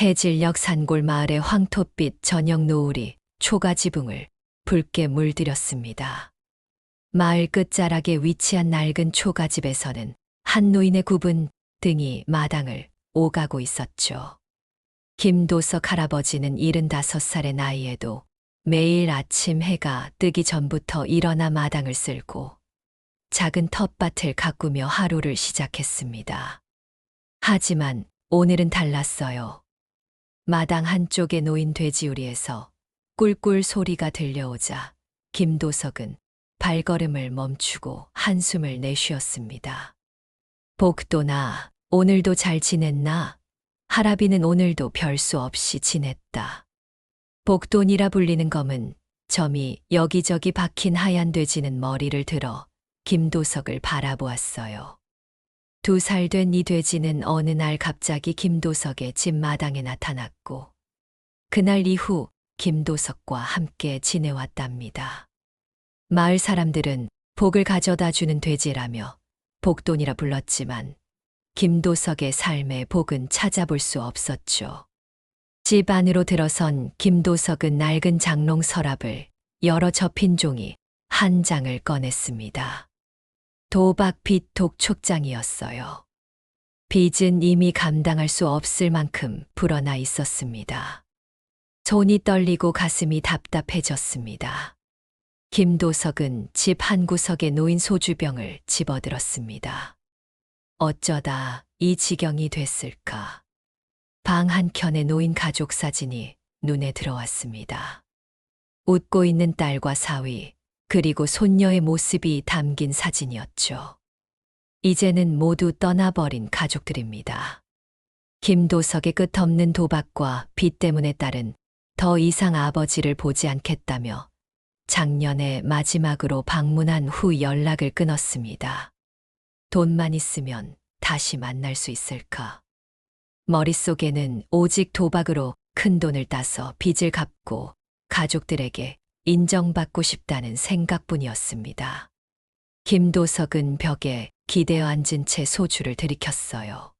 해질녘 산골 마을의 황토빛 저녁 노을이 초가 지붕을 붉게 물들였습니다. 마을 끝자락에 위치한 낡은 초가집에서는 한 노인의 굽은 등이 마당을 오가고 있었죠. 김도석 할아버지는 75살의 나이에도 매일 아침 해가 뜨기 전부터 일어나 마당을 쓸고 작은 텃밭을 가꾸며 하루를 시작했습니다. 하지만 오늘은 달랐어요. 마당 한쪽에 놓인 돼지우리에서 꿀꿀 소리가 들려오자 김도석은 발걸음을 멈추고 한숨을 내쉬었습니다. 복도나, 오늘도 잘 지냈나? 할아비는 오늘도 별수 없이 지냈다. 복돈이라 불리는 검은 점이 여기저기 박힌 하얀 돼지는 머리를 들어 김도석을 바라보았어요. 2살 된 이 돼지는 어느 날 갑자기 김도석의 집 마당에 나타났고 그날 이후 김도석과 함께 지내왔답니다. 마을 사람들은 복을 가져다 주는 돼지라며 복돈이라 불렀지만 김도석의 삶의 복은 찾아볼 수 없었죠. 집 안으로 들어선 김도석은 낡은 장롱 서랍을 열어 접힌 종이 한 장을 꺼냈습니다. 도박 빚 독촉장이었어요. 빚은 이미 감당할 수 없을 만큼 불어나 있었습니다. 손이 떨리고 가슴이 답답해졌습니다. 김도석은 집 한 구석에 놓인 소주병을 집어들었습니다. 어쩌다 이 지경이 됐을까? 방 한켠에 놓인 가족 사진이 눈에 들어왔습니다. 웃고 있는 딸과 사위, 그리고 손녀의 모습이 담긴 사진이었죠. 이제는 모두 떠나버린 가족들입니다. 김도석의 끝없는 도박과 빚 때문에 딸은 더 이상 아버지를 보지 않겠다며 작년에 마지막으로 방문한 후 연락을 끊었습니다. 돈만 있으면 다시 만날 수 있을까? 머릿속에는 오직 도박으로 큰 돈을 따서 빚을 갚고 가족들에게 인정받고 싶다는 생각뿐이었습니다. 김도석은 벽에 기대어 앉은 채 소주를 들이켰어요.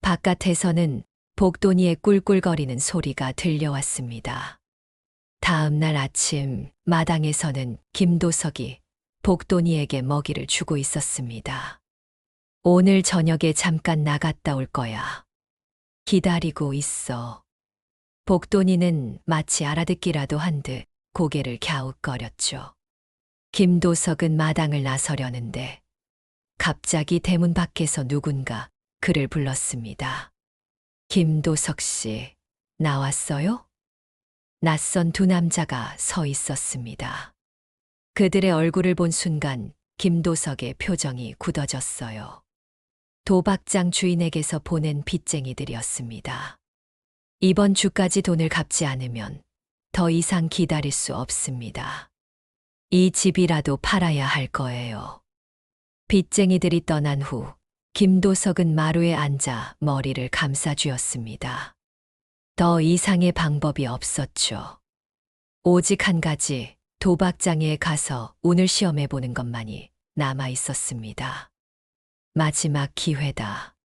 바깥에서는 복돈이의 꿀꿀거리는 소리가 들려왔습니다. 다음 날 아침 마당에서는 김도석이 복돈이에게 먹이를 주고 있었습니다. 오늘 저녁에 잠깐 나갔다 올 거야. 기다리고 있어. 복돈이는 마치 알아듣기라도 한 듯 고개를 갸웃거렸죠. 김도석은 마당을 나서려는데 갑자기 대문 밖에서 누군가 그를 불렀습니다. 김도석 씨, 나왔어요? 낯선 2 남자가 서 있었습니다. 그들의 얼굴을 본 순간 김도석의 표정이 굳어졌어요. 도박장 주인에게서 보낸 빚쟁이들이었습니다. 이번 주까지 돈을 갚지 않으면 더 이상 기다릴 수 없습니다. 이 집이라도 팔아야 할 거예요. 빚쟁이들이 떠난 후 김도석은 마루에 앉아 머리를 감싸쥐었습니다. 더 이상의 방법이 없었죠. 오직 한 가지, 도박장에 가서 운을 시험해보는 것만이 남아 있었습니다. 마지막 기회다.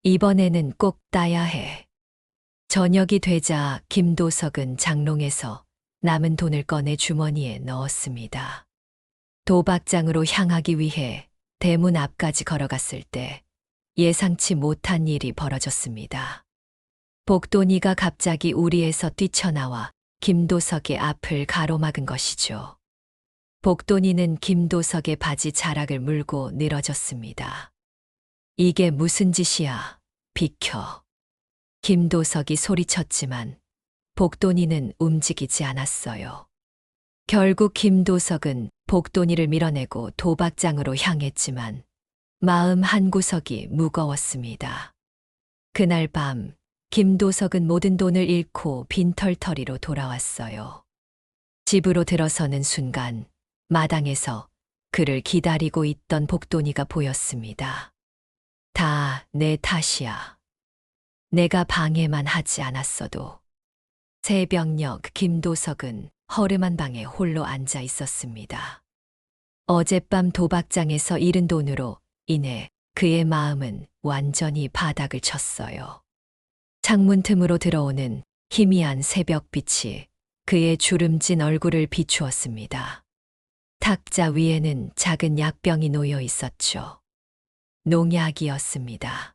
이번에는 꼭 따야 해. 저녁이 되자 김도석은 장롱에서 남은 돈을 꺼내 주머니에 넣었습니다. 도박장으로 향하기 위해 대문 앞까지 걸어갔을 때 예상치 못한 일이 벌어졌습니다. 복돈이가 갑자기 우리에서 뛰쳐나와 김도석의 앞을 가로막은 것이죠. 복돈이는 김도석의 바지 자락을 물고 늘어졌습니다. 이게 무슨 짓이야? 비켜. 김도석이 소리쳤지만 복돈이는 움직이지 않았어요. 결국 김도석은 복돈이를 밀어내고 도박장으로 향했지만 마음 한구석이 무거웠습니다. 그날 밤 김도석은 모든 돈을 잃고 빈털터리로 돌아왔어요. 집으로 들어서는 순간 마당에서 그를 기다리고 있던 복돈이가 보였습니다. 다 내 탓이야. 내가 방해만 하지 않았어도. 새벽녘 김도석은 허름한 방에 홀로 앉아 있었습니다. 어젯밤 도박장에서 잃은 돈으로 인해 그의 마음은 완전히 바닥을 쳤어요. 창문 틈으로 들어오는 희미한 새벽빛이 그의 주름진 얼굴을 비추었습니다. 탁자 위에는 작은 약병이 놓여 있었죠. 농약이었습니다.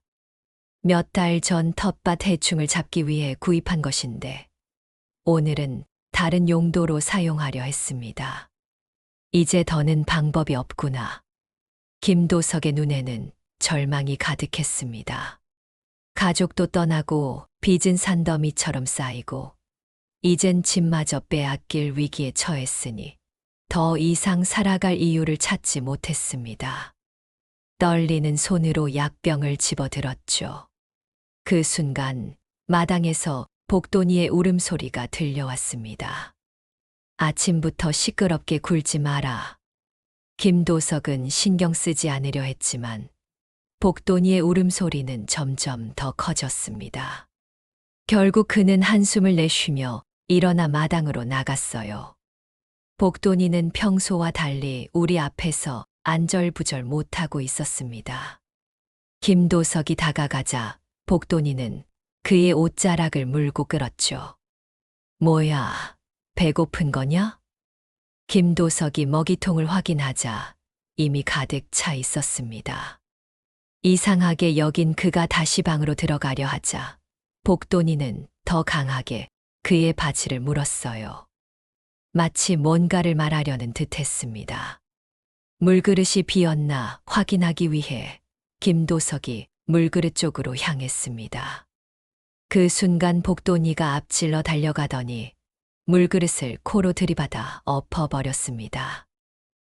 몇 달 전 텃밭 해충을 잡기 위해 구입한 것인데 오늘은 다른 용도로 사용하려 했습니다. 이제 더는 방법이 없구나. 김도석의 눈에는 절망이 가득했습니다. 가족도 떠나고 빚은 산더미처럼 쌓이고 이젠 집마저 빼앗길 위기에 처했으니 더 이상 살아갈 이유를 찾지 못했습니다. 떨리는 손으로 약병을 집어들었죠. 그 순간 마당에서 복돈이의 울음소리가 들려왔습니다. 아침부터 시끄럽게 굴지 마라. 김도석은 신경 쓰지 않으려 했지만 복돈이의 울음소리는 점점 더 커졌습니다. 결국 그는 한숨을 내쉬며 일어나 마당으로 나갔어요. 복돈이는 평소와 달리 우리 앞에서 안절부절 못하고 있었습니다. 김도석이 다가가자 복돈이는 그의 옷자락을 물고 끌었죠. 뭐야, 배고픈 거냐? 김도석이 먹이통을 확인하자 이미 가득 차 있었습니다. 이상하게 여긴 그가 다시 방으로 들어가려 하자 복돈이는 더 강하게 그의 바지를 물었어요. 마치 뭔가를 말하려는 듯 했습니다. 물그릇이 비었나 확인하기 위해 김도석이 물그릇 쪽으로 향했습니다. 그 순간 복돈이가 앞질러 달려가더니 물그릇을 코로 들이받아 엎어버렸습니다.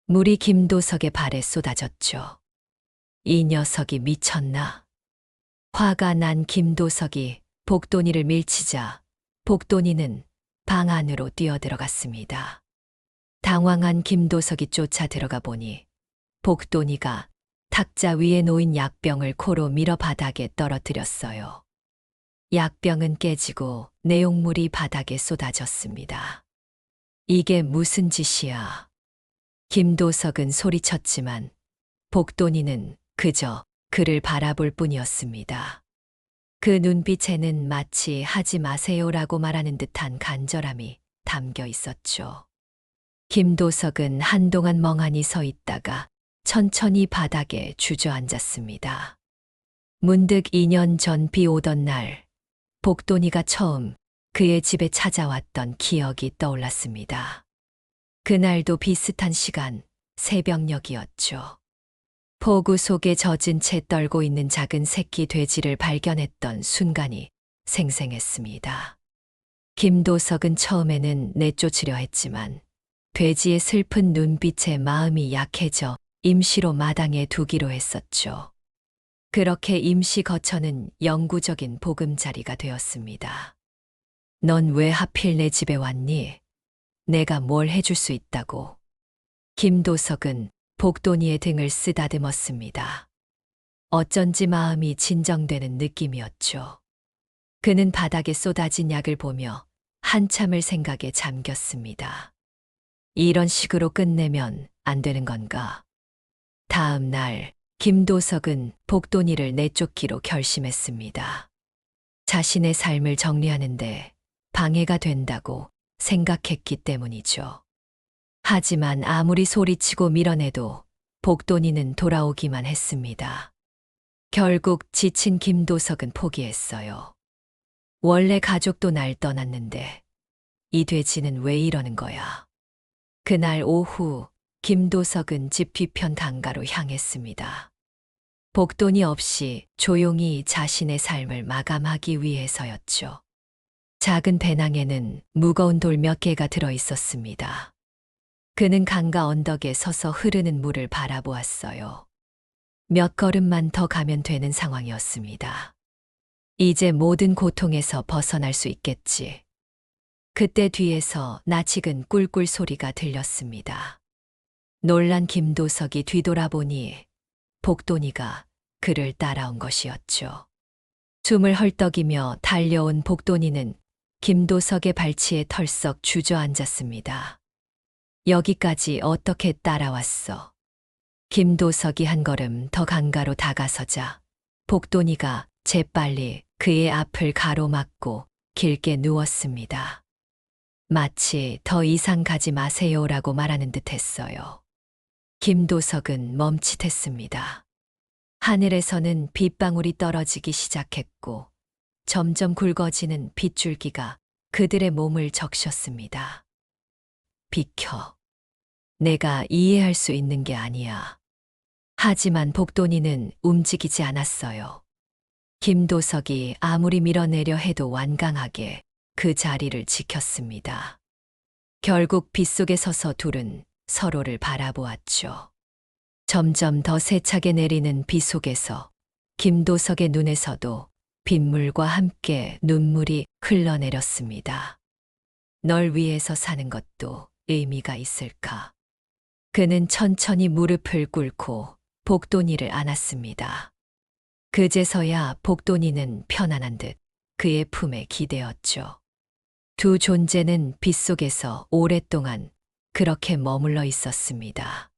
물이 김도석의 발에 쏟아졌죠. 이 녀석이 미쳤나? 화가 난 김도석이 복돈이를 밀치자 복돈이는 방 안으로 뛰어들어갔습니다. 당황한 김도석이 쫓아 들어가 보니 복돈이가 탁자 위에 놓인 약병을 코로 밀어 바닥에 떨어뜨렸어요. 약병은 깨지고 내용물이 바닥에 쏟아졌습니다. 이게 무슨 짓이야? 김도석은 소리쳤지만 복돈이는 그저 그를 바라볼 뿐이었습니다. 그 눈빛에는 마치 하지 마세요라고 말하는 듯한 간절함이 담겨 있었죠. 김도석은 한동안 멍하니 서 있다가 천천히 바닥에 주저앉았습니다. 문득 2년 전 비 오던 날, 복돈이가 처음 그의 집에 찾아왔던 기억이 떠올랐습니다. 그날도 비슷한 시간, 새벽녘이었죠. 폭우 속에 젖은 채 떨고 있는 작은 새끼 돼지를 발견했던 순간이 생생했습니다. 김도석은 처음에는 내쫓으려 했지만 돼지의 슬픈 눈빛에 마음이 약해져 임시로 마당에 두기로 했었죠. 그렇게 임시 거처는 영구적인 보금자리가 되었습니다. 넌 왜 하필 내 집에 왔니? 내가 뭘 해줄 수 있다고. 김도석은 복돈이의 등을 쓰다듬었습니다. 어쩐지 마음이 진정되는 느낌이었죠. 그는 바닥에 쏟아진 약을 보며 한참을 생각에 잠겼습니다. 이런 식으로 끝내면 안 되는 건가? 다음 날 김도석은 복돈이를 내쫓기로 결심했습니다. 자신의 삶을 정리하는데 방해가 된다고 생각했기 때문이죠. 하지만 아무리 소리치고 밀어내도 복돈이는 돌아오기만 했습니다. 결국 지친 김도석은 포기했어요. 원래 가족도 날 떠났는데 이 돼지는 왜 이러는 거야? 그날 오후 김도석은 집 뒤편 강가로 향했습니다. 복돈이 없이 조용히 자신의 삶을 마감하기 위해서였죠. 작은 배낭에는 무거운 돌 몇 개가 들어 있었습니다. 그는 강가 언덕에 서서 흐르는 물을 바라보았어요. 몇 걸음만 더 가면 되는 상황이었습니다. 이제 모든 고통에서 벗어날 수 있겠지. 그때 뒤에서 낯익은 꿀꿀 소리가 들렸습니다. 놀란 김도석이 뒤돌아보니 복돈이가 그를 따라온 것이었죠. 숨을 헐떡이며 달려온 복돈이는 김도석의 발치에 털썩 주저앉았습니다. 여기까지 어떻게 따라왔어? 김도석이 한 걸음 더 강가로 다가서자 복돈이가 재빨리 그의 앞을 가로막고 길게 누웠습니다. 마치 더 이상 가지 마세요라고 말하는 듯 했어요. 김도석은 멈칫했습니다. 하늘에서는 빗방울이 떨어지기 시작했고 점점 굵어지는 빗줄기가 그들의 몸을 적셨습니다. 비켜. 내가 이해할 수 있는 게 아니야. 하지만 복돈이는 움직이지 않았어요. 김도석이 아무리 밀어내려 해도 완강하게 그 자리를 지켰습니다. 결국 빗속에 서서 둘은 서로를 바라보았죠. 점점 더 세차게 내리는 비 속에서 김도석의 눈에서도 빗물과 함께 눈물이 흘러내렸습니다. 널 위해서 사는 것도 의미가 있을까? 그는 천천히 무릎을 꿇고 복돈이를 안았습니다. 그제서야 복돈이는 편안한 듯 그의 품에 기대었죠. 두 존재는 빗속에서 오랫동안 그렇게 머물러 있었습니다.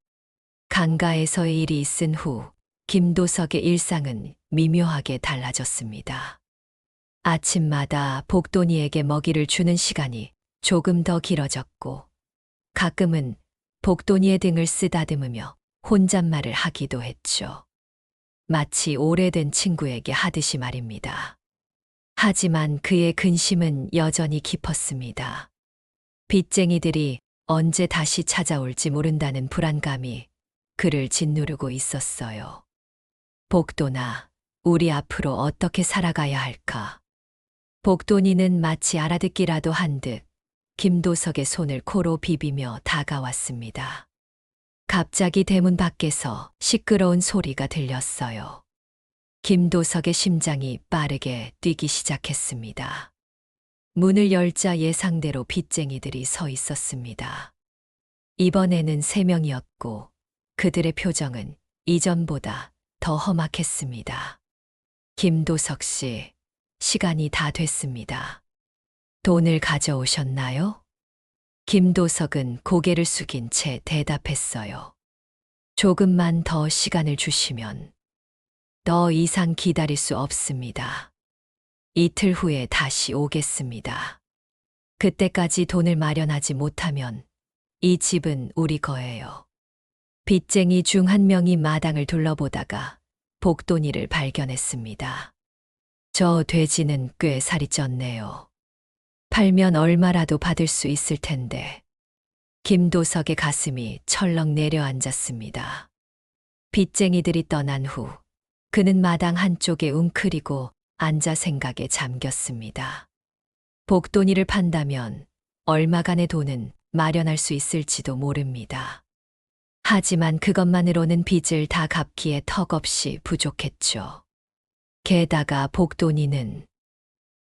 강가에서의 일이 있은 후 김도석의 일상은 미묘하게 달라졌습니다. 아침마다 복돈이에게 먹이를 주는 시간이 조금 더 길어졌고 가끔은 복돈이의 등을 쓰다듬으며 혼잣말을 하기도 했죠. 마치 오래된 친구에게 하듯이 말입니다. 하지만 그의 근심은 여전히 깊었습니다. 빚쟁이들이 언제 다시 찾아올지 모른다는 불안감이 그를 짓누르고 있었어요. 복돈아, 우리 앞으로 어떻게 살아가야 할까? 복돈이는 마치 알아듣기라도 한 듯 김도석의 손을 코로 비비며 다가왔습니다. 갑자기 대문 밖에서 시끄러운 소리가 들렸어요. 김도석의 심장이 빠르게 뛰기 시작했습니다. 문을 열자 예상대로 빚쟁이들이 서 있었습니다. 이번에는 3명이었고 그들의 표정은 이전보다 더 험악했습니다. 김도석 씨, 시간이 다 됐습니다. 돈을 가져오셨나요? 김도석은 고개를 숙인 채 대답했어요. 조금만 더 시간을 주시면 더 이상 기다릴 수 없습니다. 이틀 후에 다시 오겠습니다. 그때까지 돈을 마련하지 못하면 이 집은 우리 거예요. 빚쟁이 중 한 명이 마당을 둘러보다가 복돈이를 발견했습니다. 저 돼지는 꽤 살이 쪘네요. 팔면 얼마라도 받을 수 있을 텐데. 김도석의 가슴이 철렁 내려앉았습니다. 빚쟁이들이 떠난 후 그는 마당 한쪽에 웅크리고 앉아 생각에 잠겼습니다. 복돈이를 판다면 얼마간의 돈은 마련할 수 있을지도 모릅니다. 하지만 그것만으로는 빚을 다 갚기에 턱없이 부족했죠. 게다가 복돈이는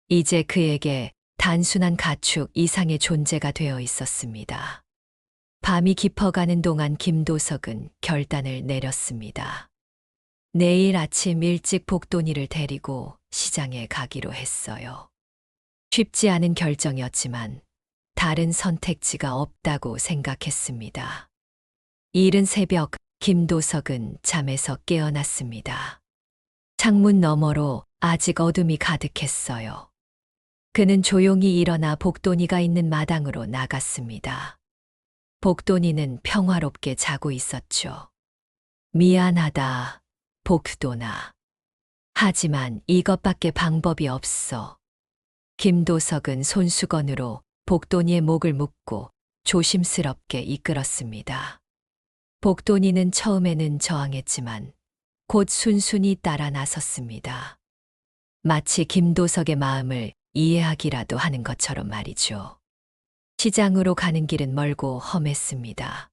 이제 그에게 단순한 가축 이상의 존재가 되어 있었습니다. 밤이 깊어가는 동안 김도석은 결단을 내렸습니다. 내일 아침 일찍 복돈이를 데리고 시장에 가기로 했어요. 쉽지 않은 결정이었지만 다른 선택지가 없다고 생각했습니다. 이른 새벽 김도석은 잠에서 깨어났습니다. 창문 너머로 아직 어둠이 가득했어요. 그는 조용히 일어나 복돈이가 있는 마당으로 나갔습니다. 복돈이는 평화롭게 자고 있었죠. 미안하다, 복돈아. 하지만 이것밖에 방법이 없어. 김도석은 손수건으로 복돈이의 목을 묶고 조심스럽게 이끌었습니다. 복돈이는 처음에는 저항했지만 곧 순순히 따라 나섰습니다. 마치 김도석의 마음을 이해하기라도 하는 것처럼 말이죠. 시장으로 가는 길은 멀고 험했습니다.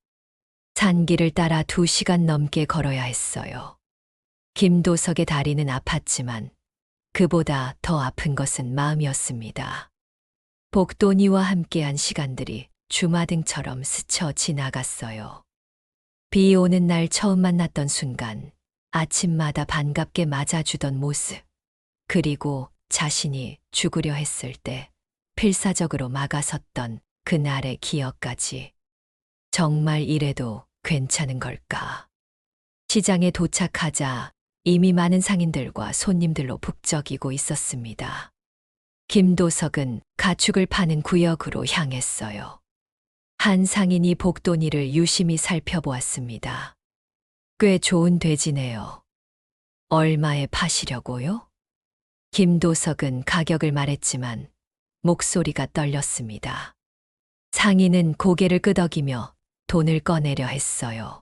산길을 따라 2시간 넘게 걸어야 했어요. 김도석의 다리는 아팠지만 그보다 더 아픈 것은 마음이었습니다. 복돈이와 함께한 시간들이 주마등처럼 스쳐 지나갔어요. 비 오는 날 처음 만났던 순간, 아침마다 반갑게 맞아주던 모습, 그리고 자신이 죽으려 했을 때 필사적으로 막아섰던 그날의 기억까지. 정말 이래도 괜찮은 걸까? 시장에 도착하자 이미 많은 상인들과 손님들로 북적이고 있었습니다. 김도석은 가축을 파는 구역으로 향했어요. 한 상인이 복돈이를 유심히 살펴보았습니다. 꽤 좋은 돼지네요. 얼마에 파시려고요? 김도석은 가격을 말했지만 목소리가 떨렸습니다. 상인은 고개를 끄덕이며 돈을 꺼내려 했어요.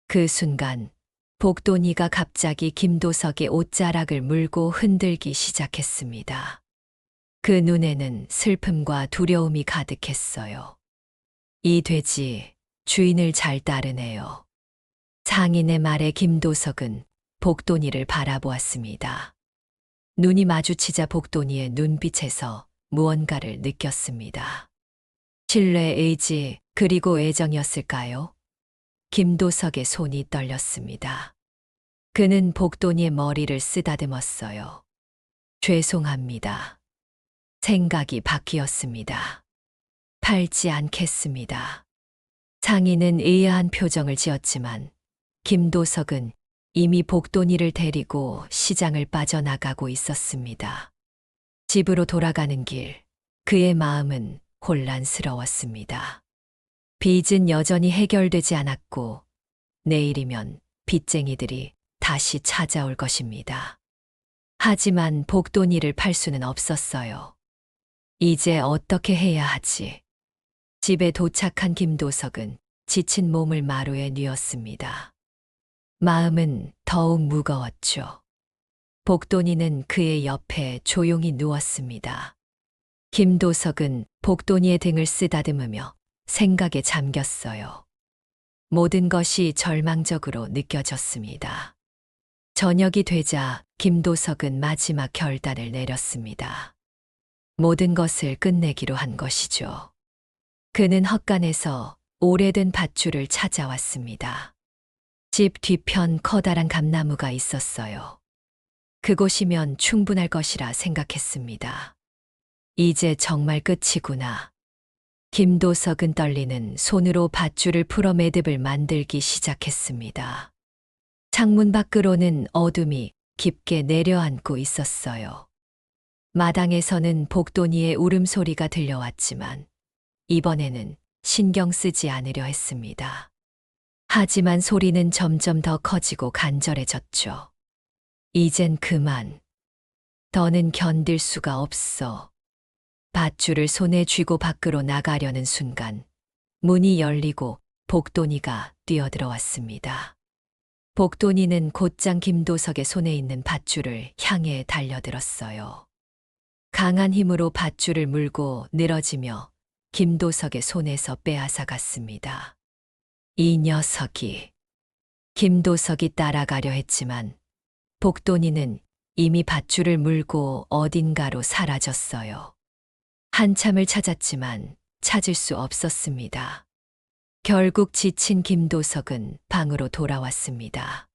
그 순간 복돈이가 갑자기 김도석의 옷자락을 물고 흔들기 시작했습니다. 그 눈에는 슬픔과 두려움이 가득했어요. 이 돼지 주인을 잘 따르네요. 상인의 말에 김도석은 복돈이를 바라보았습니다. 눈이 마주치자 복돈이의 눈빛에서 무언가를 느꼈습니다. 신뢰, 의지, 그리고 애정이었을까요? 김도석의 손이 떨렸습니다. 그는 복돈이의 머리를 쓰다듬었어요. 죄송합니다. 생각이 바뀌었습니다. 팔지 않겠습니다. 상인은 의아한 표정을 지었지만 김도석은 이미 복돈이를 데리고 시장을 빠져나가고 있었습니다. 집으로 돌아가는 길, 그의 마음은 혼란스러웠습니다. 빚은 여전히 해결되지 않았고 내일이면 빚쟁이들이 다시 찾아올 것입니다. 하지만 복돈이를 팔 수는 없었어요. 이제 어떻게 해야 하지? 집에 도착한 김도석은 지친 몸을 마루에 뉘었습니다. 마음은 더욱 무거웠죠. 복돈이는 그의 옆에 조용히 누웠습니다. 김도석은 복돈이의 등을 쓰다듬으며 생각에 잠겼어요. 모든 것이 절망적으로 느껴졌습니다. 저녁이 되자 김도석은 마지막 결단을 내렸습니다. 모든 것을 끝내기로 한 것이죠. 그는 헛간에서 오래된 밧줄을 찾아왔습니다. 집 뒤편 커다란 감나무가 있었어요. 그곳이면 충분할 것이라 생각했습니다. 이제 정말 끝이구나. 김도석은 떨리는 손으로 밧줄을 풀어 매듭을 만들기 시작했습니다. 창문 밖으로는 어둠이 깊게 내려앉고 있었어요. 마당에서는 복돈이의 울음소리가 들려왔지만 이번에는 신경 쓰지 않으려 했습니다. 하지만 소리는 점점 더 커지고 간절해졌죠. 이젠 그만. 더는 견딜 수가 없어. 밧줄을 손에 쥐고 밖으로 나가려는 순간 문이 열리고 복돈이가 뛰어들어왔습니다. 복돈이는 곧장 김도석의 손에 있는 밧줄을 향해 달려들었어요. 강한 힘으로 밧줄을 물고 늘어지며 김도석의 손에서 빼앗아갔습니다. 이 녀석이. 김도석이 따라가려 했지만 복돈이는 이미 밧줄을 물고 어딘가로 사라졌어요. 한참을 찾았지만 찾을 수 없었습니다. 결국 지친 김도석은 방으로 돌아왔습니다.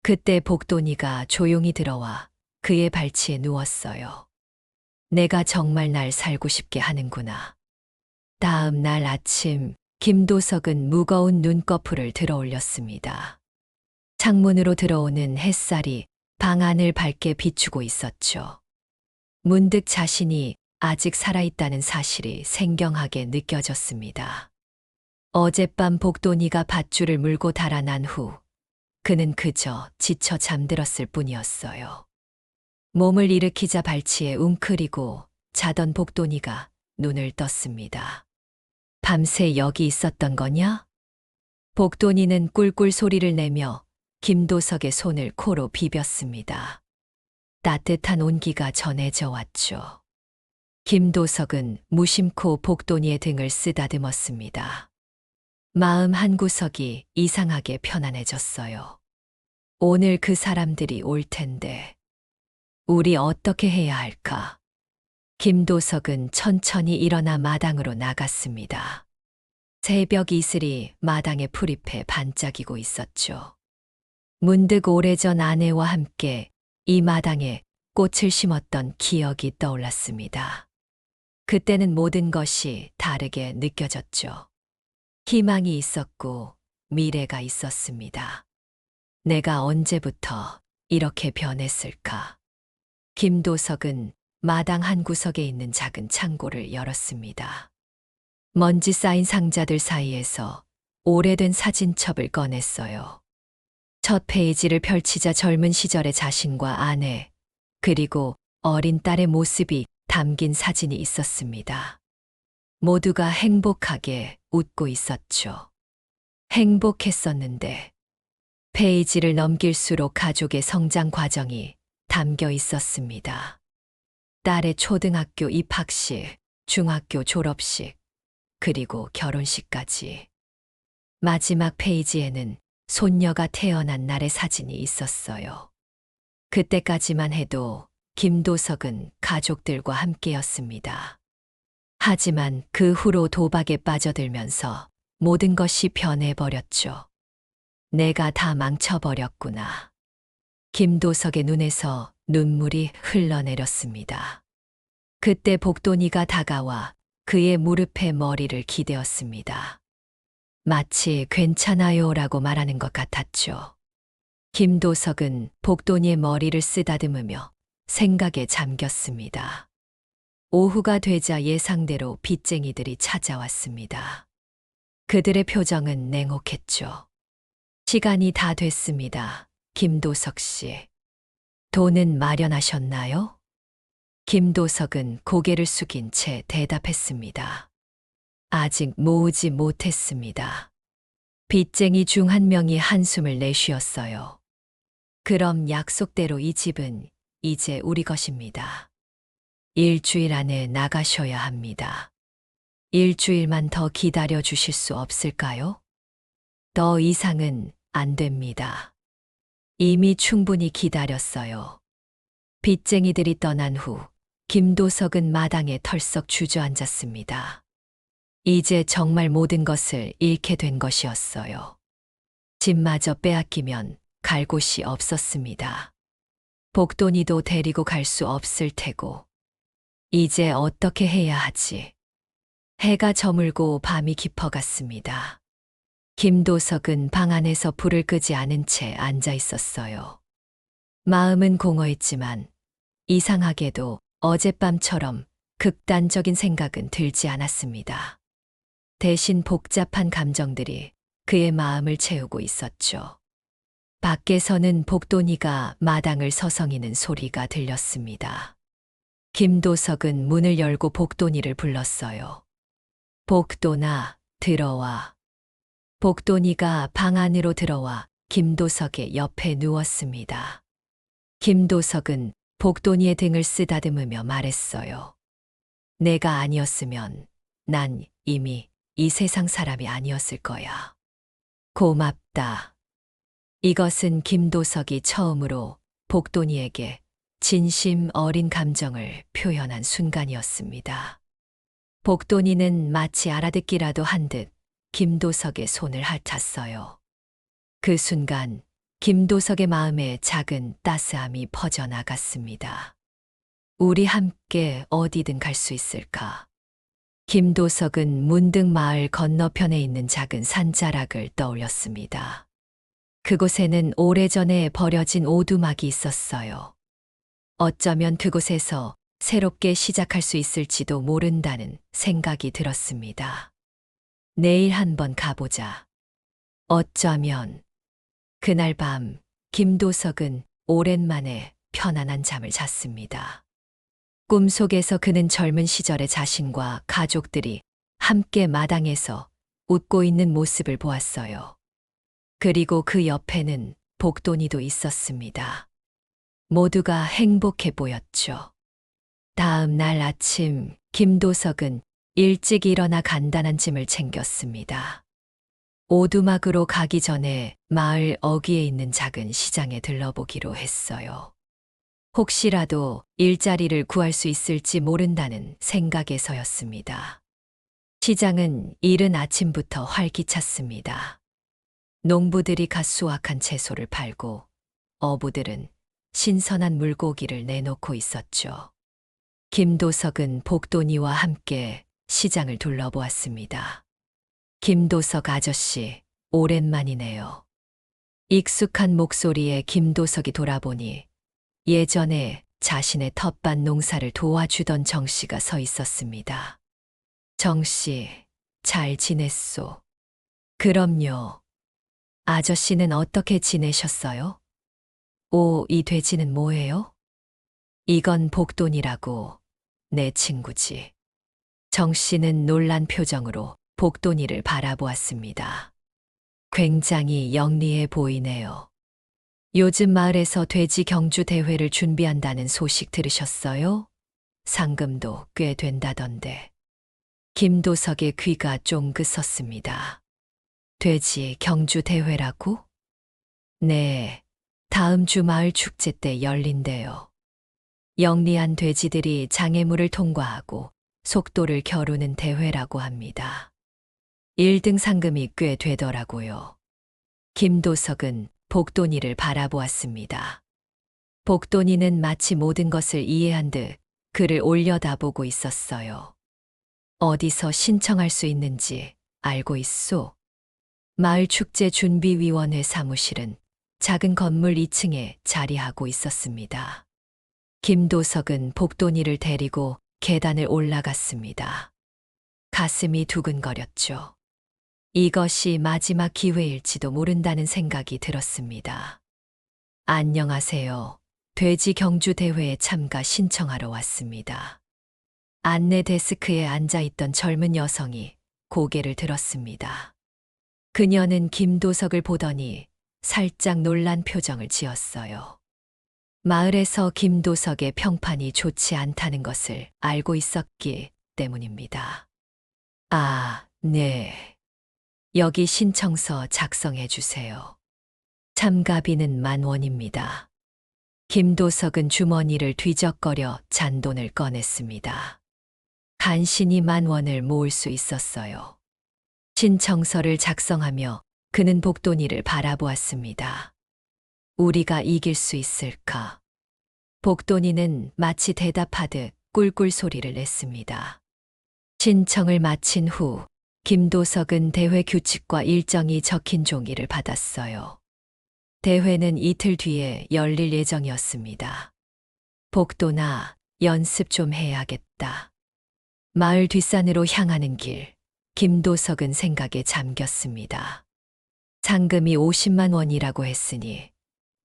그때 복돈이가 조용히 들어와 그의 발치에 누웠어요. 내가 정말 날 살고 싶게 하는구나. 다음 날 아침 김도석은 무거운 눈꺼풀을 들어 올렸습니다. 창문으로 들어오는 햇살이 방 안을 밝게 비추고 있었죠. 문득 자신이 아직 살아있다는 사실이 생경하게 느껴졌습니다. 어젯밤 복돈이가 밧줄을 물고 달아난 후 그는 그저 지쳐 잠들었을 뿐이었어요. 몸을 일으키자 발치에 웅크리고 자던 복돈이가 눈을 떴습니다. 밤새 여기 있었던 거냐? 복돈이는 꿀꿀 소리를 내며 김도석의 손을 코로 비볐습니다. 따뜻한 온기가 전해져 왔죠. 김도석은 무심코 복돈이의 등을 쓰다듬었습니다. 마음 한구석이 이상하게 편안해졌어요. 오늘 그 사람들이 올 텐데 우리 어떻게 해야 할까? 김도석은 천천히 일어나 마당으로 나갔습니다. 새벽 이슬이 마당에 풀잎에 반짝이고 있었죠. 문득 오래전 아내와 함께 이 마당에 꽃을 심었던 기억이 떠올랐습니다. 그때는 모든 것이 다르게 느껴졌죠. 희망이 있었고 미래가 있었습니다. 내가 언제부터 이렇게 변했을까? 김도석은 마당 한 구석에 있는 작은 창고를 열었습니다. 먼지 쌓인 상자들 사이에서 오래된 사진첩을 꺼냈어요. 첫 페이지를 펼치자 젊은 시절의 자신과 아내, 그리고 어린 딸의 모습이 담긴 사진이 있었습니다. 모두가 행복하게 웃고 있었죠. 행복했었는데 페이지를 넘길수록 가족의 성장 과정이 담겨 있었습니다. 딸의 초등학교 입학식, 중학교 졸업식, 그리고 결혼식까지. 마지막 페이지에는 손녀가 태어난 날의 사진이 있었어요. 그때까지만 해도 김도석은 가족들과 함께였습니다. 하지만 그 후로 도박에 빠져들면서 모든 것이 변해버렸죠. 내가 다 망쳐버렸구나. 김도석의 눈에서 눈물이 흘러내렸습니다. 그때 복돈이가 다가와 그의 무릎에 머리를 기대었습니다. 마치 괜찮아요라고 말하는 것 같았죠. 김도석은 복돈이의 머리를 쓰다듬으며 생각에 잠겼습니다. 오후가 되자 예상대로 빚쟁이들이 찾아왔습니다. 그들의 표정은 냉혹했죠. 시간이 다 됐습니다. 김도석 씨. 돈은 마련하셨나요? 김도석은 고개를 숙인 채 대답했습니다. 아직 모으지 못했습니다. 빚쟁이 중 한 명이 한숨을 내쉬었어요. 그럼 약속대로 이 집은 이제 우리 것입니다. 일주일 안에 나가셔야 합니다. 일주일만 더 기다려 주실 수 없을까요? 더 이상은 안 됩니다. 이미 충분히 기다렸어요. 빚쟁이들이 떠난 후 김도석은 마당에 털썩 주저앉았습니다. 이제 정말 모든 것을 잃게 된 것이었어요. 집마저 빼앗기면 갈 곳이 없었습니다. 복돈이도 데리고 갈 수 없을 테고. 이제 어떻게 해야 하지? 해가 저물고 밤이 깊어갔습니다. 김도석은 방 안에서 불을 끄지 않은 채 앉아 있었어요. 마음은 공허했지만 이상하게도 어젯밤처럼 극단적인 생각은 들지 않았습니다. 대신 복잡한 감정들이 그의 마음을 채우고 있었죠. 밖에서는 복돈이가 마당을 서성이는 소리가 들렸습니다. 김도석은 문을 열고 복돈이를 불렀어요. 복돈아, 들어와. 복돈이가 방 안으로 들어와 김도석의 옆에 누웠습니다. 김도석은 복돈이의 등을 쓰다듬으며 말했어요. 내가 아니었으면 난 이미 이 세상 사람이 아니었을 거야. 고맙다. 이것은 김도석이 처음으로 복돈이에게 진심 어린 감정을 표현한 순간이었습니다. 복돈이는 마치 알아듣기라도 한 듯 김도석의 손을 핥았어요. 그 순간 김도석의 마음에 작은 따스함이 퍼져나갔습니다. 우리 함께 어디든 갈 수 있을까? 김도석은 문득 마을 건너편에 있는 작은 산자락을 떠올렸습니다. 그곳에는 오래전에 버려진 오두막이 있었어요. 어쩌면 그곳에서 새롭게 시작할 수 있을지도 모른다는 생각이 들었습니다. 내일 한번 가보자. 어쩌면 그날 밤 김도석은 오랜만에 편안한 잠을 잤습니다. 꿈속에서 그는 젊은 시절의 자신과 가족들이 함께 마당에서 웃고 있는 모습을 보았어요. 그리고 그 옆에는 복돈이도 있었습니다. 모두가 행복해 보였죠. 다음 날 아침 김도석은 일찍 일어나 간단한 짐을 챙겼습니다. 오두막으로 가기 전에 마을 어귀에 있는 작은 시장에 들러보기로 했어요. 혹시라도 일자리를 구할 수 있을지 모른다는 생각에서였습니다. 시장은 이른 아침부터 활기찼습니다. 농부들이 갓 수확한 채소를 팔고 어부들은 신선한 물고기를 내놓고 있었죠. 김도석은 복돈이와 함께 시장을 둘러보았습니다. 김도석 아저씨, 오랜만이네요. 익숙한 목소리에 김도석이 돌아보니 예전에 자신의 텃밭 농사를 도와주던 정 씨가 서 있었습니다. 정 씨, 잘 지냈소? 그럼요. 아저씨는 어떻게 지내셨어요? 오, 이 돼지는 뭐예요? 이건 복돈이라고, 내 친구지. 정 씨는 놀란 표정으로 복돈이를 바라보았습니다. 굉장히 영리해 보이네요. 요즘 마을에서 돼지 경주 대회를 준비한다는 소식 들으셨어요? 상금도 꽤 된다던데. 김도석의 귀가 쫑긋 섰습니다. 돼지 경주 대회라고? 네, 다음 주 마을 축제 때 열린대요. 영리한 돼지들이 장애물을 통과하고 속도를 겨루는 대회라고 합니다. 1등 상금이 꽤 되더라고요. 김도석은 복돈이를 바라보았습니다. 복돈이는 마치 모든 것을 이해한 듯 그를 올려다보고 있었어요. 어디서 신청할 수 있는지 알고 있소? 마을축제준비위원회 사무실은 작은 건물 2층에 자리하고 있었습니다. 김도석은 복돈이를 데리고 계단을 올라갔습니다. 가슴이 두근거렸죠. 이것이 마지막 기회일지도 모른다는 생각이 들었습니다. 안녕하세요. 돼지 경주 대회에 참가 신청하러 왔습니다. 안내 데스크에 앉아있던 젊은 여성이 고개를 들었습니다. 그녀는 김도석을 보더니 살짝 놀란 표정을 지었어요. 마을에서 김도석의 평판이 좋지 않다는 것을 알고 있었기 때문입니다. 아, 네. 여기 신청서 작성해 주세요. 참가비는 10,000원입니다. 김도석은 주머니를 뒤적거려 잔돈을 꺼냈습니다. 간신히 10,000원을 모을 수 있었어요. 신청서를 작성하며 그는 복돈이를 바라보았습니다. 우리가 이길 수 있을까? 복돈이는 마치 대답하듯 꿀꿀 소리를 냈습니다. 신청을 마친 후 김도석은 대회 규칙과 일정이 적힌 종이를 받았어요. 대회는 이틀 뒤에 열릴 예정이었습니다. 복돈아, 연습 좀 해야겠다. 마을 뒷산으로 향하는 길, 김도석은 생각에 잠겼습니다. 상금이 50만 원이라고 했으니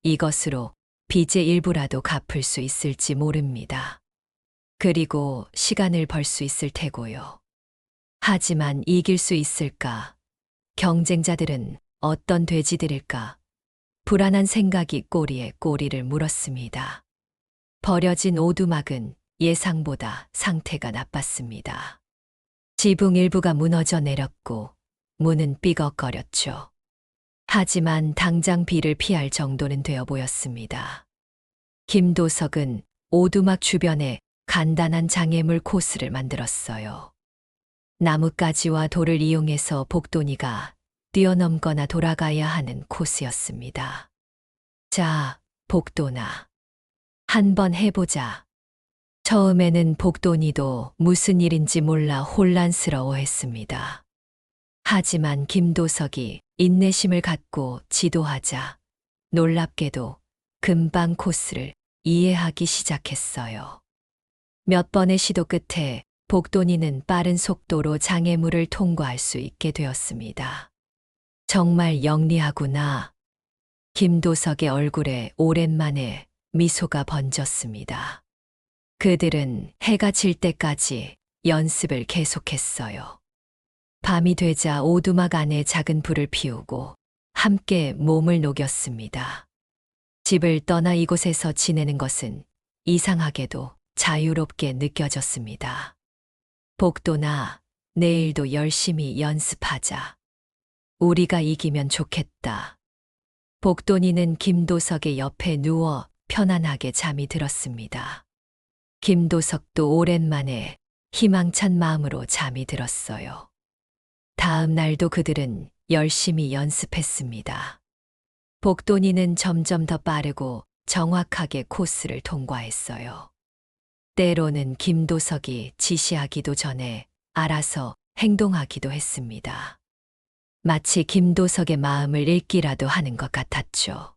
이것으로 빚의 일부라도 갚을 수 있을지 모릅니다. 그리고 시간을 벌 수 있을 테고요. 하지만 이길 수 있을까? 경쟁자들은 어떤 돼지들일까? 불안한 생각이 꼬리에 꼬리를 물었습니다. 버려진 오두막은 예상보다 상태가 나빴습니다. 지붕 일부가 무너져 내렸고 문은 삐걱거렸죠. 하지만 당장 비를 피할 정도는 되어 보였습니다. 김도석은 오두막 주변에 간단한 장애물 코스를 만들었어요. 나뭇가지와 돌을 이용해서 복돈이가 뛰어넘거나 돌아가야 하는 코스였습니다. 자, 복돈아. 한번 해보자. 처음에는 복돈이도 무슨 일인지 몰라 혼란스러워했습니다. 하지만 김도석이 인내심을 갖고 지도하자 놀랍게도 금방 코스를 이해하기 시작했어요. 몇 번의 시도 끝에 복돈이는 빠른 속도로 장애물을 통과할 수 있게 되었습니다. 정말 영리하구나. 김도석의 얼굴에 오랜만에 미소가 번졌습니다. 그들은 해가 질 때까지 연습을 계속했어요. 밤이 되자 오두막 안에 작은 불을 피우고 함께 몸을 녹였습니다. 집을 떠나 이곳에서 지내는 것은 이상하게도 자유롭게 느껴졌습니다. 복돈아, 내일도 열심히 연습하자. 우리가 이기면 좋겠다. 복돈이는 김도석의 옆에 누워 편안하게 잠이 들었습니다. 김도석도 오랜만에 희망찬 마음으로 잠이 들었어요. 다음 날도 그들은 열심히 연습했습니다. 복돈이는 점점 더 빠르고 정확하게 코스를 통과했어요. 때로는 김도석이 지시하기도 전에 알아서 행동하기도 했습니다. 마치 김도석의 마음을 읽기라도 하는 것 같았죠.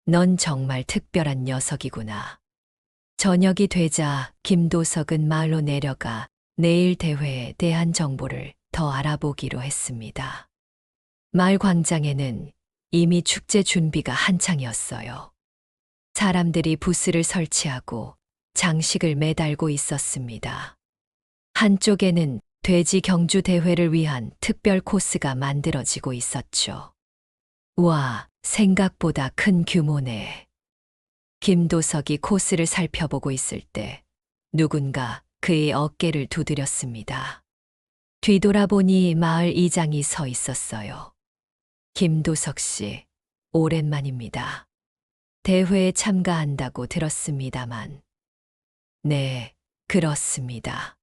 넌 정말 특별한 녀석이구나. 저녁이 되자 김도석은 마을로 내려가 내일 대회에 대한 정보를 더 알아보기로 했습니다. 마을 광장에는 이미 축제 준비가 한창이었어요. 사람들이 부스를 설치하고 장식을 매달고 있었습니다. 한쪽에는 돼지 경주 대회를 위한 특별 코스가 만들어지고 있었죠. 와, 생각보다 큰 규모네. 김도석이 코스를 살펴보고 있을 때 누군가 그의 어깨를 두드렸습니다. 뒤돌아보니 마을 이장이 서 있었어요. 김도석 씨, 오랜만입니다. 대회에 참가한다고 들었습니다만. 네, 그렇습니다.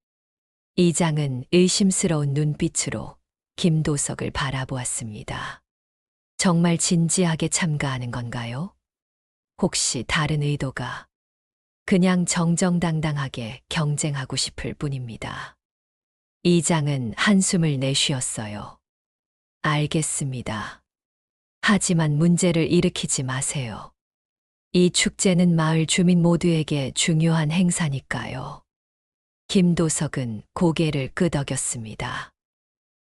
이장은 의심스러운 눈빛으로 김도석을 바라보았습니다. 정말 진지하게 참가하는 건가요? 혹시 다른 의도가? 그냥 정정당당하게 경쟁하고 싶을 뿐입니다. 이장은 한숨을 내쉬었어요. 알겠습니다. 하지만 문제를 일으키지 마세요. 이 축제는 마을 주민 모두에게 중요한 행사니까요. 김도석은 고개를 끄덕였습니다.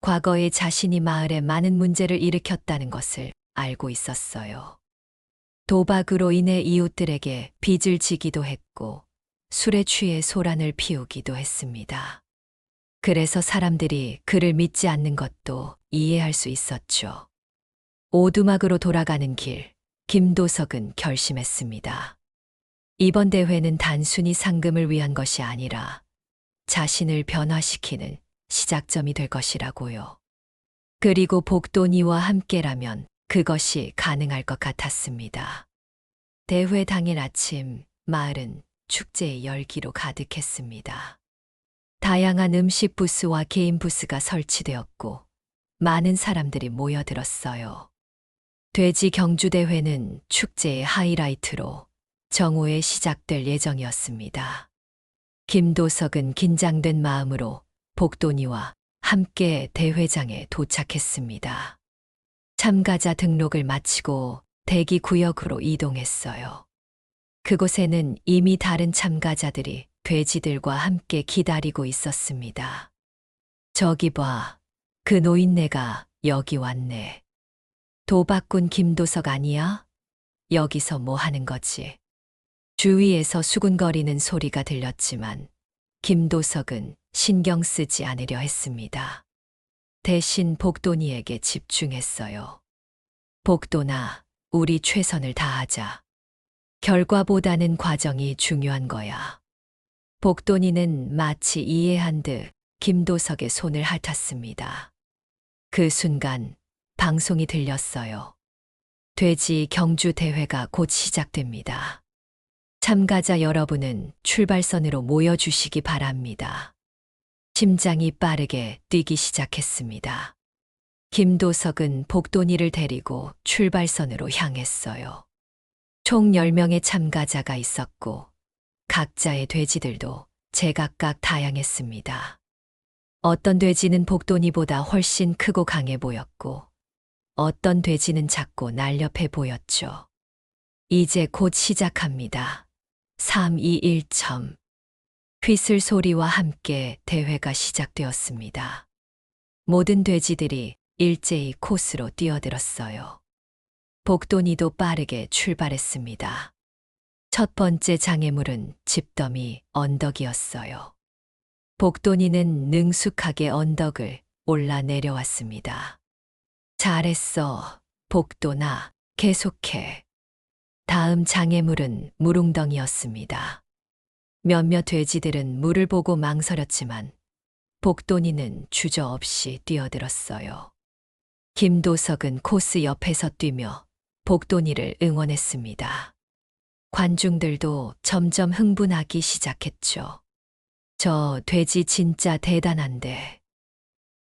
과거에 자신이 마을에 많은 문제를 일으켰다는 것을 알고 있었어요. 도박으로 인해 이웃들에게 빚을 지기도 했고 술에 취해 소란을 피우기도 했습니다. 그래서 사람들이 그를 믿지 않는 것도 이해할 수 있었죠. 오두막으로 돌아가는 길, 김도석은 결심했습니다. 이번 대회는 단순히 상금을 위한 것이 아니라 자신을 변화시키는 시작점이 될 것이라고요. 그리고 복돈이와 함께라면 그것이 가능할 것 같았습니다. 대회 당일 아침, 마을은 축제의 열기로 가득했습니다. 다양한 음식 부스와 개인 부스가 설치되었고 많은 사람들이 모여들었어요. 돼지 경주 대회는 축제의 하이라이트로 정오에 시작될 예정이었습니다. 김도석은 긴장된 마음으로 복돈이와 함께 대회장에 도착했습니다. 참가자 등록을 마치고 대기 구역으로 이동했어요. 그곳에는 이미 다른 참가자들이 돼지들과 함께 기다리고 있었습니다. 저기 봐, 그 노인네가 여기 왔네. 도박꾼 김도석 아니야? 여기서 뭐 하는 거지? 주위에서 수군거리는 소리가 들렸지만 김도석은 신경 쓰지 않으려 했습니다. 대신 복돈이에게 집중했어요. 복돈아, 우리 최선을 다하자. 결과보다는 과정이 중요한 거야. 복돈이는 마치 이해한 듯 김도석의 손을 핥았습니다. 그 순간 방송이 들렸어요. 돼지 경주 대회가 곧 시작됩니다. 참가자 여러분은 출발선으로 모여주시기 바랍니다. 심장이 빠르게 뛰기 시작했습니다. 김도석은 복돈이를 데리고 출발선으로 향했어요. 총 10명의 참가자가 있었고 각자의 돼지들도 제각각 다양했습니다. 어떤 돼지는 복돈이보다 훨씬 크고 강해 보였고 어떤 돼지는 작고 날렵해 보였죠. 이제 곧 시작합니다. 3, 2, 1점. 휘슬 소리와 함께 대회가 시작되었습니다. 모든 돼지들이 일제히 코스로 뛰어들었어요. 복돈이도 빠르게 출발했습니다. 첫 번째 장애물은 집더미 언덕이었어요. 복돈이는 능숙하게 언덕을 올라 내려왔습니다. 잘했어, 복돈아, 계속해. 다음 장애물은 물웅덩이였습니다. 몇몇 돼지들은 물을 보고 망설였지만 복돈이는 주저없이 뛰어들었어요. 김도석은 코스 옆에서 뛰며 복돈이를 응원했습니다. 관중들도 점점 흥분하기 시작했죠. 저 돼지 진짜 대단한데.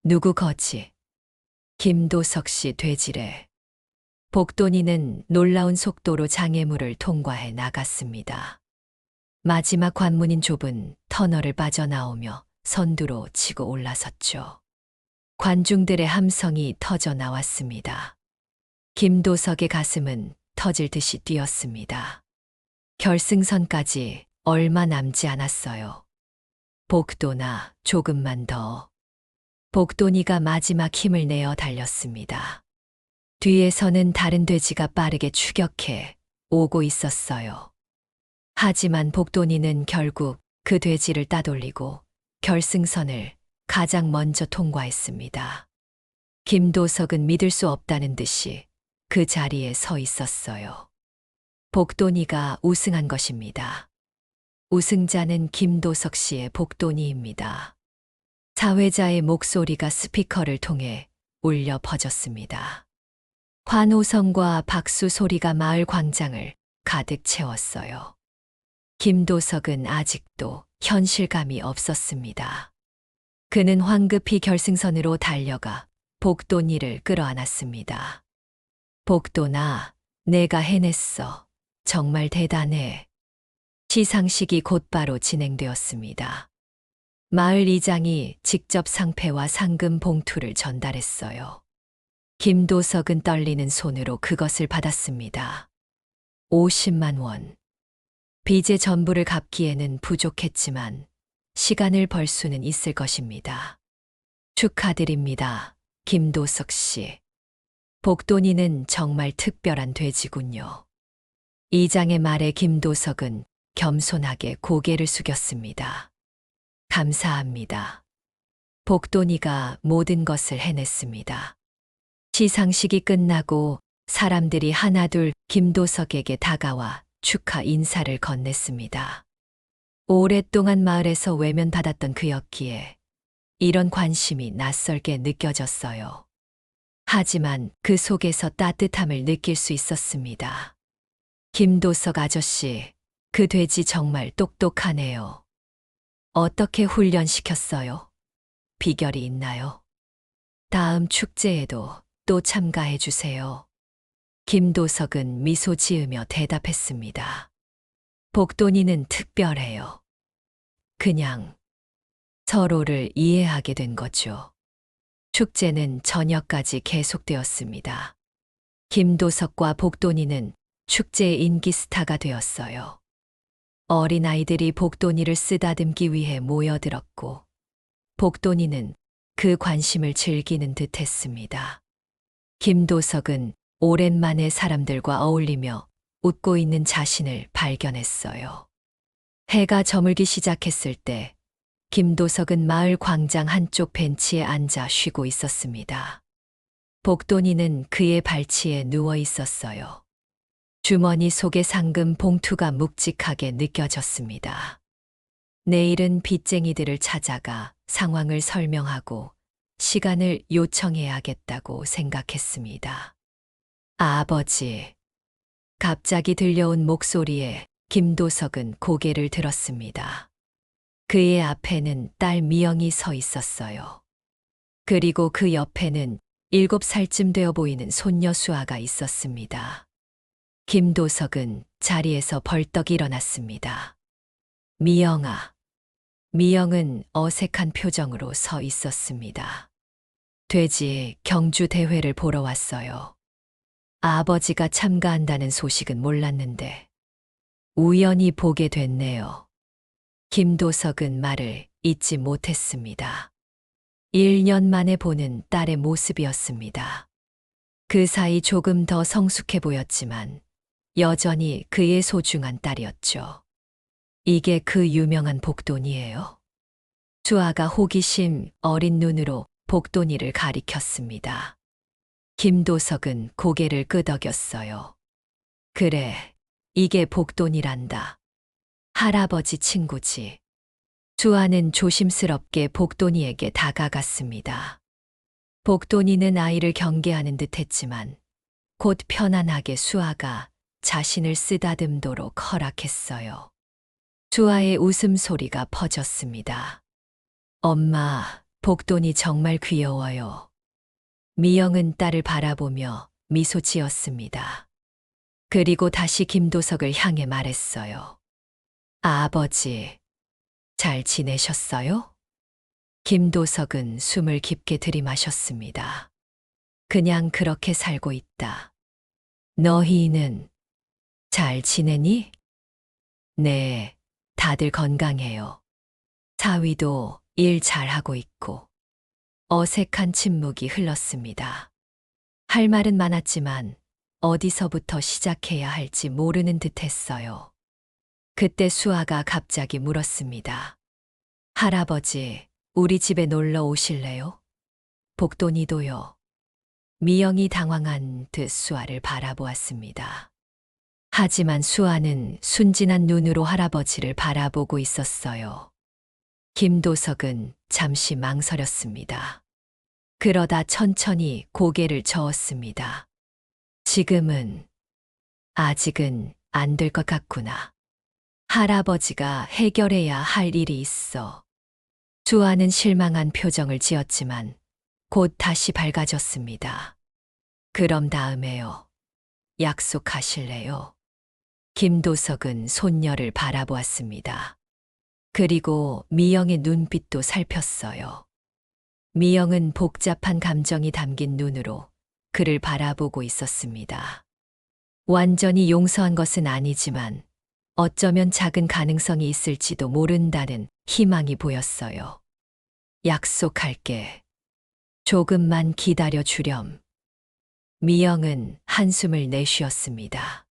누구 거지? 김도석 씨 돼지래. 복돈이는 놀라운 속도로 장애물을 통과해 나갔습니다. 마지막 관문인 좁은 터널을 빠져나오며 선두로 치고 올라섰죠. 관중들의 함성이 터져 나왔습니다. 김도석의 가슴은 터질 듯이 뛰었습니다. 결승선까지 얼마 남지 않았어요. 복도나 조금만 더. 복도니가 마지막 힘을 내어 달렸습니다. 뒤에서는 다른 돼지가 빠르게 추격해 오고 있었어요. 하지만 복도니는 결국 그 돼지를 따돌리고 결승선을 가장 먼저 통과했습니다. 김도석은 믿을 수 없다는 듯이 그 자리에 서 있었어요. 복도니가 우승한 것입니다. 우승자는 김도석 씨의 복도니입니다. 사회자의 목소리가 스피커를 통해 울려 퍼졌습니다. 환호성과 박수 소리가 마을 광장을 가득 채웠어요. 김도석은 아직도 현실감이 없었습니다. 그는 황급히 결승선으로 달려가 복도니를 끌어안았습니다. 복도나, 내가 해냈어. 정말 대단해. 시상식이 곧바로 진행되었습니다. 마을 이장이 직접 상패와 상금 봉투를 전달했어요. 김도석은 떨리는 손으로 그것을 받았습니다. 50만 원. 빚의 전부를 갚기에는 부족했지만 시간을 벌 수는 있을 것입니다. 축하드립니다, 김도석 씨. 복도니는 정말 특별한 돼지군요. 이장의 말에 김도석은 겸손하게 고개를 숙였습니다. 감사합니다. 복도니가 모든 것을 해냈습니다. 시상식이 끝나고 사람들이 하나둘 김도석에게 다가와 축하 인사를 건넸습니다. 오랫동안 마을에서 외면받았던 그였기에 이런 관심이 낯설게 느껴졌어요. 하지만 그 속에서 따뜻함을 느낄 수 있었습니다. 김도석 아저씨, 그 돼지 정말 똑똑하네요. 어떻게 훈련시켰어요? 비결이 있나요? 다음 축제에도 또 참가해 주세요. 김도석은 미소 지으며 대답했습니다. 복도니는 특별해요. 그냥 서로를 이해하게 된 거죠. 축제는 저녁까지 계속되었습니다. 김도석과 복도니는 축제의 인기 스타가 되었어요. 어린아이들이 복도니를 쓰다듬기 위해 모여들었고, 복도니는 그 관심을 즐기는 듯 했습니다. 김도석은 오랜만에 사람들과 어울리며 웃고 있는 자신을 발견했어요. 해가 저물기 시작했을 때 김도석은 마을 광장 한쪽 벤치에 앉아 쉬고 있었습니다. 복도니는 그의 발치에 누워 있었어요. 주머니 속의 상금 봉투가 묵직하게 느껴졌습니다. 내일은 빚쟁이들을 찾아가 상황을 설명하고 시간을 요청해야겠다고 생각했습니다. 아버지. 갑자기 들려온 목소리에 김도석은 고개를 들었습니다. 그의 앞에는 딸 미영이 서 있었어요. 그리고 그 옆에는 7살쯤 되어 보이는 손녀 수아가 있었습니다. 김도석은 자리에서 벌떡 일어났습니다. 미영아. 미영은 어색한 표정으로 서 있었습니다. 돼지 경주 대회를 보러 왔어요. 아버지가 참가한다는 소식은 몰랐는데 우연히 보게 됐네요. 김도석은 말을 잇지 못했습니다. 1년 만에 보는 딸의 모습이었습니다. 그 사이 조금 더 성숙해 보였지만 여전히 그의 소중한 딸이었죠. 이게 그 유명한 복도니예요. 수아가 호기심 어린 눈으로 복도니를 가리켰습니다. 김도석은 고개를 끄덕였어요. 그래, 이게 복도니란다. 할아버지 친구지. 수아는 조심스럽게 복도니에게 다가갔습니다. 복도니는 아이를 경계하는 듯했지만 곧 편안하게 수아가 자신을 쓰다듬도록 허락했어요. 수아의 웃음소리가 퍼졌습니다. 엄마, 복도니 정말 귀여워요. 미영은 딸을 바라보며 미소 지었습니다. 그리고 다시 김도석을 향해 말했어요. 아버지, 잘 지내셨어요? 김도석은 숨을 깊게 들이마셨습니다. 그냥 그렇게 살고 있다. 너희는 잘 지내니? 네, 다들 건강해요. 사위도 일 잘하고 있고. 어색한 침묵이 흘렀습니다. 할 말은 많았지만 어디서부터 시작해야 할지 모르는 듯 했어요. 그때 수아가 갑자기 물었습니다. 할아버지, 우리 집에 놀러 오실래요? 복돈이도요. 미영이 당황한 듯 수아를 바라보았습니다. 하지만 수아는 순진한 눈으로 할아버지를 바라보고 있었어요. 김도석은 잠시 망설였습니다. 그러다 천천히 고개를 저었습니다. 지금은, 아직은 안 될 것 같구나. 할아버지가 해결해야 할 일이 있어. 수아는 실망한 표정을 지었지만 곧 다시 밝아졌습니다. 그럼 다음에요. 약속하실래요? 김도석은 손녀를 바라보았습니다. 그리고 미영의 눈빛도 살폈어요. 미영은 복잡한 감정이 담긴 눈으로 그를 바라보고 있었습니다. 완전히 용서한 것은 아니지만 어쩌면 작은 가능성이 있을지도 모른다는 희망이 보였어요. 약속할게. 조금만 기다려 주렴. 미영은 한숨을 내쉬었습니다.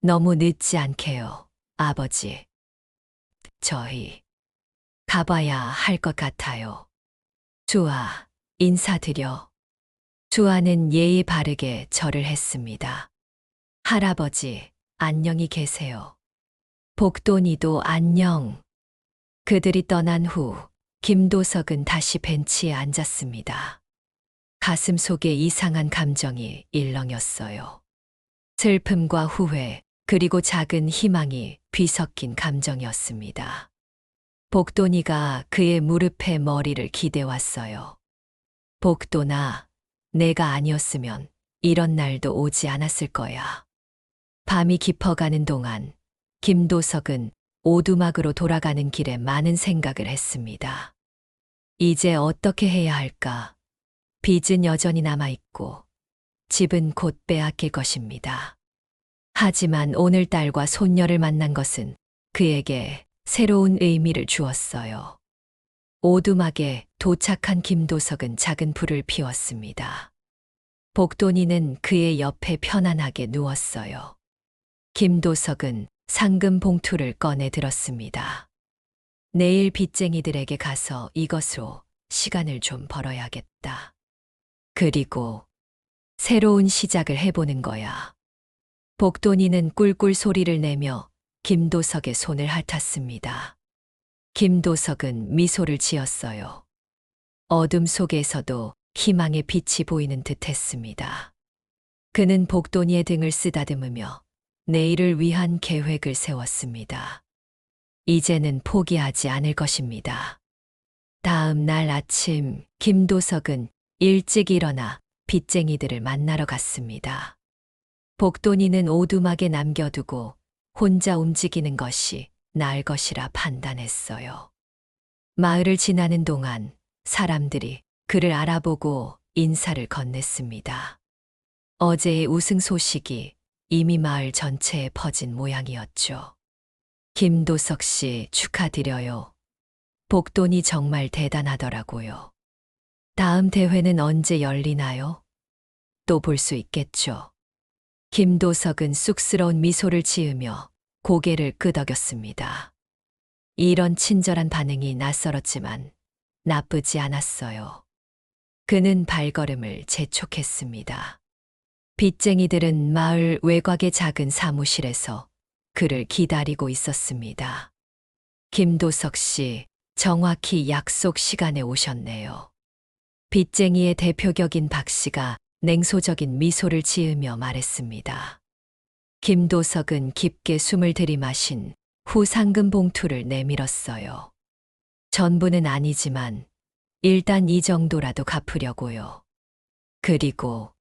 너무 늦지 않게요, 아버지. 저희 가봐야 할 것 같아요. 수아, 인사드려. 수아는 예의 바르게 절을 했습니다. 할아버지, 안녕히 계세요. 복돈이도 안녕. 그들이 떠난 후 김도석은 다시 벤치에 앉았습니다. 가슴 속에 이상한 감정이 일렁였어요. 슬픔과 후회, 그리고 작은 희망이 뒤섞인 감정이었습니다. 복돈이가 그의 무릎에 머리를 기대왔어요. 복돈아, 내가 아니었으면 이런 날도 오지 않았을 거야. 밤이 깊어가는 동안 김도석은 오두막으로 돌아가는 길에 많은 생각을 했습니다. 이제 어떻게 해야 할까? 빚은 여전히 남아있고 집은 곧 빼앗길 것입니다. 하지만 오늘딸과 손녀를 만난 것은 그에게 새로운 의미를 주었어요. 오두막에 도착한 김도석은 작은 불을 피웠습니다. 복돈이는 그의 옆에 편안하게 누웠어요. 김도석은 상금 봉투를 꺼내 들었습니다. 내일 빚쟁이들에게 가서 이것으로 시간을 좀 벌어야겠다. 그리고 새로운 시작을 해보는 거야. 복돈이는 꿀꿀 소리를 내며 김도석의 손을 핥았습니다. 김도석은 미소를 지었어요. 어둠 속에서도 희망의 빛이 보이는 듯 했습니다. 그는 복돈이의 등을 쓰다듬으며 내일을 위한 계획을 세웠습니다. 이제는 포기하지 않을 것입니다. 다음 날 아침 김도석은 일찍 일어나 빚쟁이들을 만나러 갔습니다. 복돈이는 오두막에 남겨두고 혼자 움직이는 것이 나을 것이라 판단했어요. 마을을 지나는 동안 사람들이 그를 알아보고 인사를 건넸습니다. 어제의 우승 소식이 이미 마을 전체에 퍼진 모양이었죠. 김도석 씨 축하드려요. 복돈이 정말 대단하더라고요. 다음 대회는 언제 열리나요? 또 볼 수 있겠죠. 김도석은 쑥스러운 미소를 지으며 고개를 끄덕였습니다. 이런 친절한 반응이 낯설었지만 나쁘지 않았어요. 그는 발걸음을 재촉했습니다. 빚쟁이들은 마을 외곽의 작은 사무실에서 그를 기다리고 있었습니다. 김도석 씨, 정확히 약속 시간에 오셨네요. 빚쟁이의 대표격인 박 씨가 냉소적인 미소를 지으며 말했습니다. 김도석은 깊게 숨을 들이마신 후 상금 봉투를 내밀었어요. 전부는 아니지만 일단 이 정도라도 갚으려고요. 그리고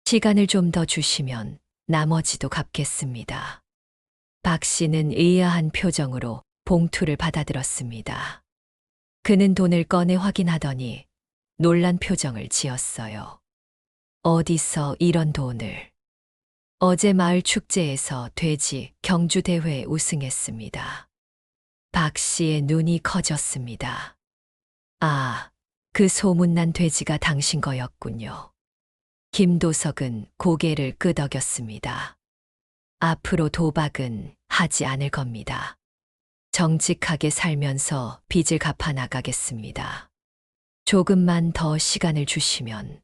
시간을 좀 더 주시면 나머지도 갚겠습니다. 박 씨는 의아한 표정으로 봉투를 받아들었습니다. 그는 돈을 꺼내 확인하더니 놀란 표정을 지었어요. 어디서 이런 돈을? 어제 마을 축제에서 돼지 경주대회에 우승했습니다. 박 씨의 눈이 커졌습니다. 아, 그 소문난 돼지가 당신 거였군요. 김도석은 고개를 끄덕였습니다. 앞으로 도박은 하지 않을 겁니다. 정직하게 살면서 빚을 갚아 나가겠습니다. 조금만 더 시간을 주시면.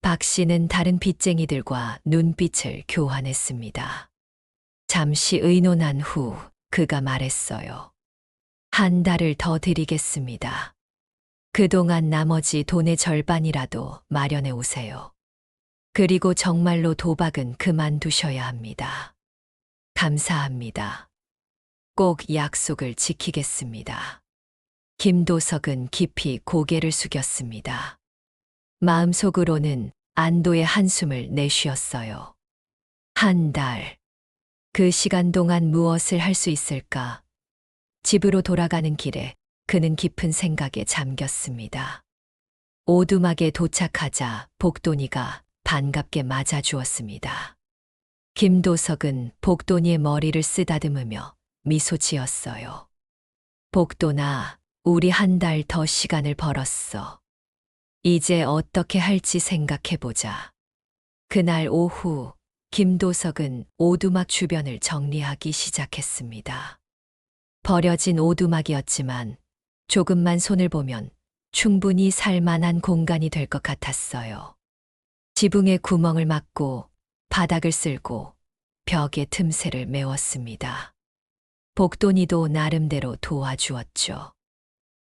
박 씨는 다른 빚쟁이들과 눈빛을 교환했습니다. 잠시 의논한 후 그가 말했어요. 한 달을 더 드리겠습니다. 그동안 나머지 돈의 절반이라도 마련해 오세요. 그리고 정말로 도박은 그만두셔야 합니다. 감사합니다. 꼭 약속을 지키겠습니다. 김도석은 깊이 고개를 숙였습니다. 마음속으로는 안도의 한숨을 내쉬었어요. 한 달. 그 시간 동안 무엇을 할 수 있을까? 집으로 돌아가는 길에 그는 깊은 생각에 잠겼습니다. 오두막에 도착하자 복돈이가 반갑게 맞아주었습니다. 김도석은 복돈이의 머리를 쓰다듬으며 미소 지었어요. 복돈아, 우리 한 달 더 시간을 벌었어. 이제 어떻게 할지 생각해보자. 그날 오후, 김도석은 오두막 주변을 정리하기 시작했습니다. 버려진 오두막이었지만 조금만 손을 보면 충분히 살만한 공간이 될 것 같았어요. 지붕에 구멍을 막고 바닥을 쓸고 벽에 틈새를 메웠습니다. 복돈이도 나름대로 도와주었죠.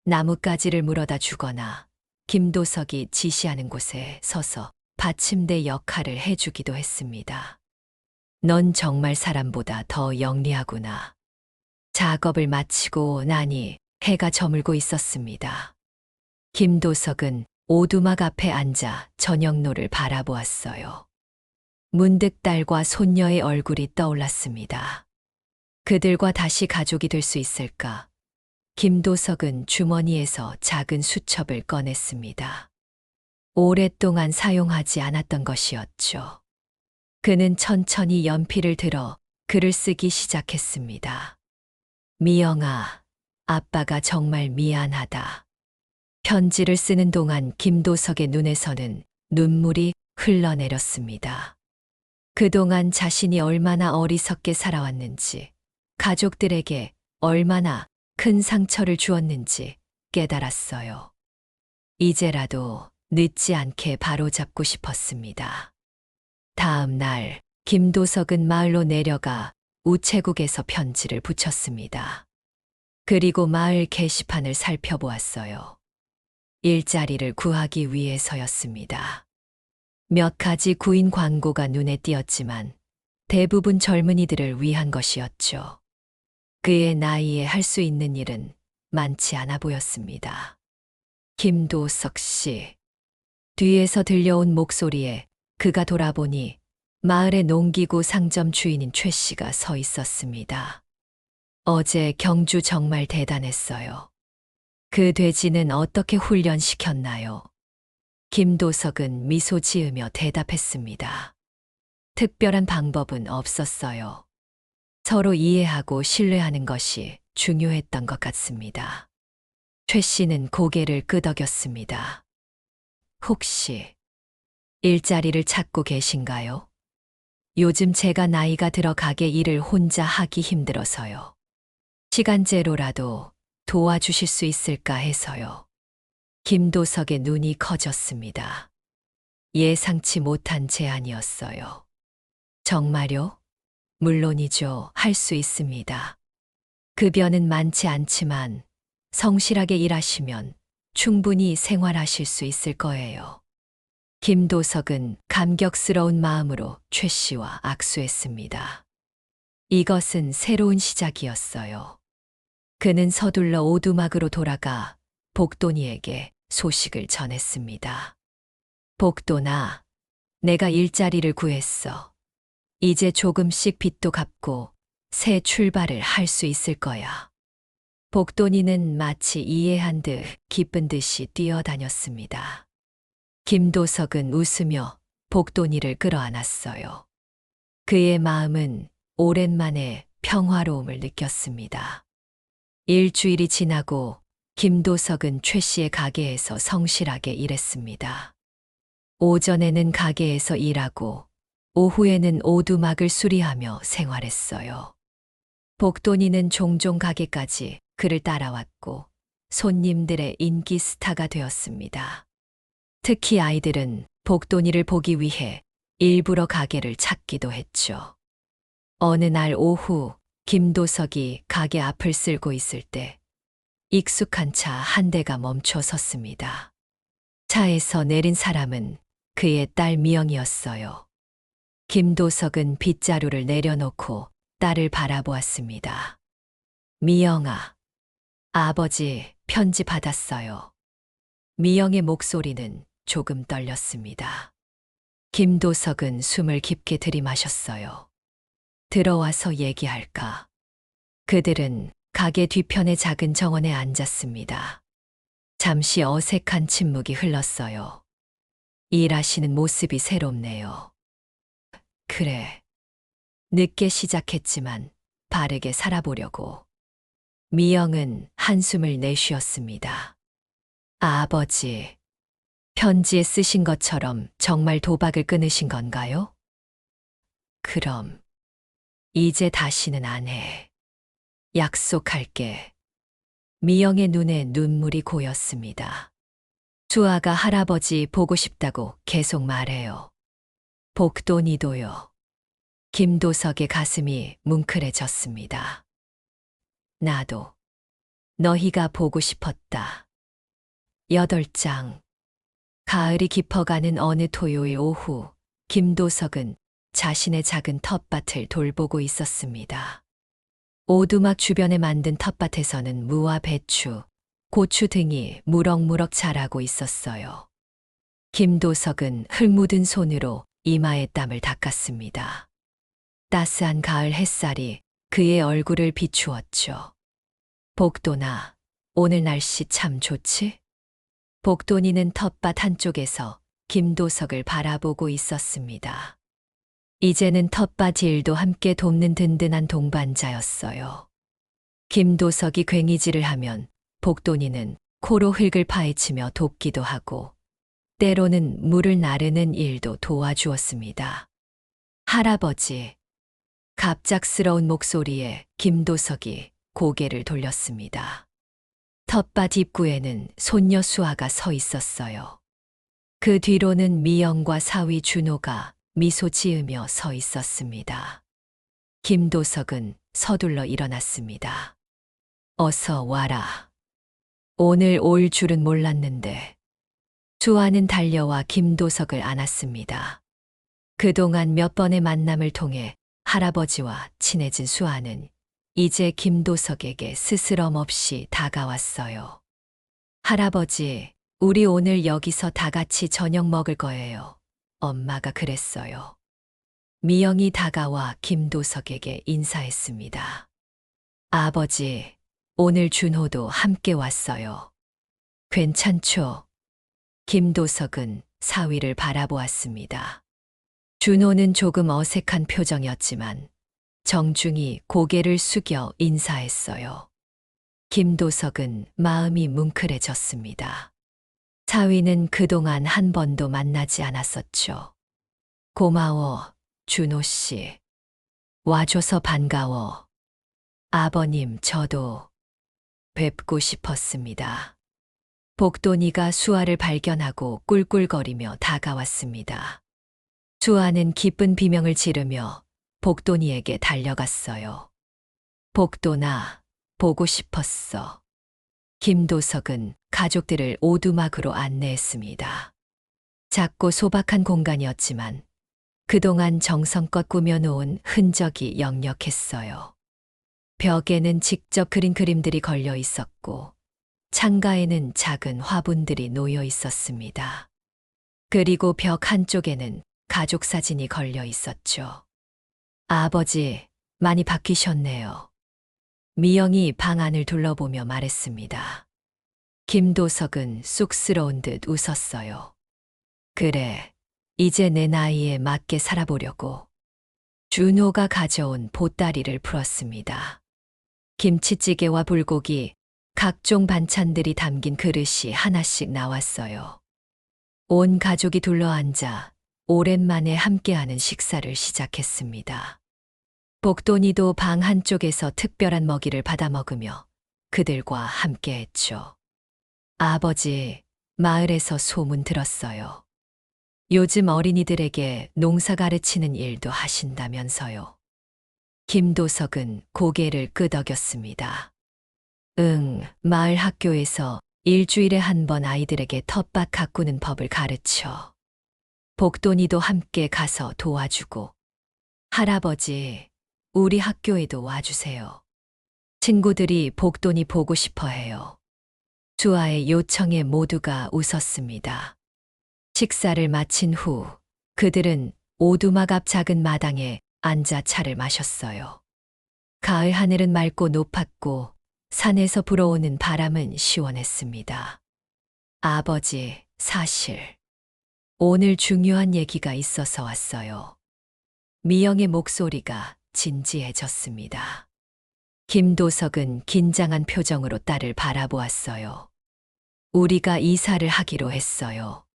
나뭇가지를 물어다 주거나 김도석이 지시하는 곳에 서서 받침대 역할을 해주기도 했습니다. 넌 정말 사람보다 더 영리하구나. 작업을 마치고 나니 해가 저물고 있었습니다. 김도석은 오두막 앞에 앉아 저녁노를 바라보았어요. 문득 딸과 손녀의 얼굴이 떠올랐습니다. 그들과 다시 가족이 될 수 있을까? 김도석은 주머니에서 작은 수첩을 꺼냈습니다. 오랫동안 사용하지 않았던 것이었죠. 그는 천천히 연필을 들어 글을 쓰기 시작했습니다. 미영아, 아빠가 정말 미안하다. 편지를 쓰는 동안 김도석의 눈에서는 눈물이 흘러내렸습니다. 그동안 자신이 얼마나 어리석게 살아왔는지, 가족들에게 얼마나 큰 상처를 주었는지 깨달았어요. 이제라도 늦지 않게 바로잡고 싶었습니다. 다음 날, 김도석은 마을로 내려가 우체국에서 편지를 붙였습니다. 그리고 마을 게시판을 살펴보았어요. 일자리를 구하기 위해서였습니다. 몇 가지 구인 광고가 눈에 띄었지만 대부분 젊은이들을 위한 것이었죠. 그의 나이에 할 수 있는 일은 많지 않아 보였습니다. 김도석 씨. 뒤에서 들려온 목소리에 그가 돌아보니 마을의 농기구 상점 주인인 최 씨가 서 있었습니다. 어제 경주 정말 대단했어요. 그 돼지는 어떻게 훈련시켰나요? 김도석은 미소 지으며 대답했습니다. 특별한 방법은 없었어요. 서로 이해하고 신뢰하는 것이 중요했던 것 같습니다. 최 씨는 고개를 끄덕였습니다. 혹시 일자리를 찾고 계신가요? 요즘 제가 나이가 들어 가게 일을 혼자 하기 힘들어서요. 시간제로라도 도와주실 수 있을까 해서요. 김도석의 눈이 커졌습니다. 예상치 못한 제안이었어요. 정말요? 물론이죠. 할 수 있습니다. 급여는 많지 않지만 성실하게 일하시면 충분히 생활하실 수 있을 거예요. 김도석은 감격스러운 마음으로 최 씨와 악수했습니다. 이것은 새로운 시작이었어요. 그는 서둘러 오두막으로 돌아가 복돈이에게 소식을 전했습니다. 복돈아, 내가 일자리를 구했어. 이제 조금씩 빚도 갚고 새 출발을 할 수 있을 거야. 복돈이는 마치 이해한 듯 기쁜 듯이 뛰어다녔습니다. 김도석은 웃으며 복돈이를 끌어안았어요. 그의 마음은 오랜만에 평화로움을 느꼈습니다. 일주일이 지나고 김도석은 최 씨의 가게에서 성실하게 일했습니다. 오전에는 가게에서 일하고 오후에는 오두막을 수리하며 생활했어요. 복돈이는 종종 가게까지 그를 따라왔고 손님들의 인기 스타가 되었습니다. 특히 아이들은 복돈이를 보기 위해 일부러 가게를 찾기도 했죠. 어느 날 오후 김도석이 가게 앞을 쓸고 있을 때 익숙한 차 한 대가 멈춰 섰습니다. 차에서 내린 사람은 그의 딸 미영이었어요. 김도석은 빗자루를 내려놓고 딸을 바라보았습니다. 미영아, 아버지 편지 받았어요. 미영의 목소리는 조금 떨렸습니다. 김도석은 숨을 깊게 들이마셨어요. 들어와서 얘기할까? 그들은 가게 뒤편의 작은 정원에 앉았습니다. 잠시 어색한 침묵이 흘렀어요. 일하시는 모습이 새롭네요. 그래. 늦게 시작했지만 바르게 살아보려고. 미영은 한숨을 내쉬었습니다. 아버지, 편지에 쓰신 것처럼 정말 도박을 끊으신 건가요? 그럼, 이제 다시는 안 해. 약속할게. 미영의 눈에 눈물이 고였습니다. 수아가 할아버지 보고 싶다고 계속 말해요. 복돈이도요. 김도석의 가슴이 뭉클해졌습니다. 나도 너희가 보고 싶었다. 8장. 가을이 깊어가는 어느 토요일 오후, 김도석은 자신의 작은 텃밭을 돌보고 있었습니다. 오두막 주변에 만든 텃밭에서는 무와 배추, 고추 등이 무럭무럭 자라고 있었어요. 김도석은 흙 묻은 손으로 이마에 땀을 닦았습니다. 따스한 가을 햇살이 그의 얼굴을 비추었죠. 복돈아, 오늘 날씨 참 좋지? 복돈이는 텃밭 한쪽에서 김도석을 바라보고 있었습니다. 이제는 텃밭 일도 함께 돕는 든든한 동반자였어요. 김도석이 괭이질을 하면 복돈이는 코로 흙을 파헤치며 돕기도 하고 때로는 물을 나르는 일도 도와주었습니다. 할아버지, 갑작스러운 목소리에 김도석이 고개를 돌렸습니다. 텃밭 입구에는 손녀 수아가 서 있었어요. 그 뒤로는 미영과 사위 준호가 미소 지으며 서 있었습니다. 김도석은 서둘러 일어났습니다. 어서 와라. 오늘 올 줄은 몰랐는데. 수아는 달려와 김도석을 안았습니다. 그동안 몇 번의 만남을 통해 할아버지와 친해진 수아는 이제 김도석에게 스스럼 없이 다가왔어요. 할아버지, 우리 오늘 여기서 다 같이 저녁 먹을 거예요. 엄마가 그랬어요. 미영이 다가와 김도석에게 인사했습니다. 아버지, 오늘 준호도 함께 왔어요. 괜찮죠? 김도석은 사위를 바라보았습니다. 준호는 조금 어색한 표정이었지만 정중히 고개를 숙여 인사했어요. 김도석은 마음이 뭉클해졌습니다. 사위는 그동안 한 번도 만나지 않았었죠. 고마워, 준호 씨. 와줘서 반가워. 아버님, 저도 뵙고 싶었습니다. 복돈이가 수아를 발견하고 꿀꿀거리며 다가왔습니다. 수아는 기쁜 비명을 지르며 복돈이에게 달려갔어요. 복돈아, 보고 싶었어. 김도석은 가족들을 오두막으로 안내했습니다. 작고 소박한 공간이었지만 그동안 정성껏 꾸며놓은 흔적이 역력했어요. 벽에는 직접 그린 그림들이 걸려 있었고 창가에는 작은 화분들이 놓여 있었습니다. 그리고 벽 한쪽에는 가족 사진이 걸려 있었죠. 아버지, 많이 바뀌셨네요. 미영이 방 안을 둘러보며 말했습니다. 김도석은 쑥스러운 듯 웃었어요. 그래, 이제 내 나이에 맞게 살아보려고. 준호가 가져온 보따리를 풀었습니다. 김치찌개와 불고기, 각종 반찬들이 담긴 그릇이 하나씩 나왔어요. 온 가족이 둘러앉아 오랜만에 함께하는 식사를 시작했습니다. 복돈이도 방 한쪽에서 특별한 먹이를 받아 먹으며 그들과 함께했죠. 아버지, 마을에서 소문 들었어요. 요즘 어린이들에게 농사 가르치는 일도 하신다면서요. 김도석은 고개를 끄덕였습니다. 응, 마을 학교에서 일주일에 한 번 아이들에게 텃밭 가꾸는 법을 가르쳐. 복돈이도 함께 가서 도와주고. 할아버지, 우리 학교에도 와주세요. 친구들이 복돈이 보고 싶어 해요. 주아의 요청에 모두가 웃었습니다. 식사를 마친 후 그들은 오두막 앞 작은 마당에 앉아 차를 마셨어요. 가을 하늘은 맑고 높았고 산에서 불어오는 바람은 시원했습니다. 아버지, 사실 오늘 중요한 얘기가 있어서 왔어요. 미영의 목소리가 진지해졌습니다. 김도석은 긴장한 표정으로 딸을 바라보았어요. 우리가 이사를 하기로 했어요.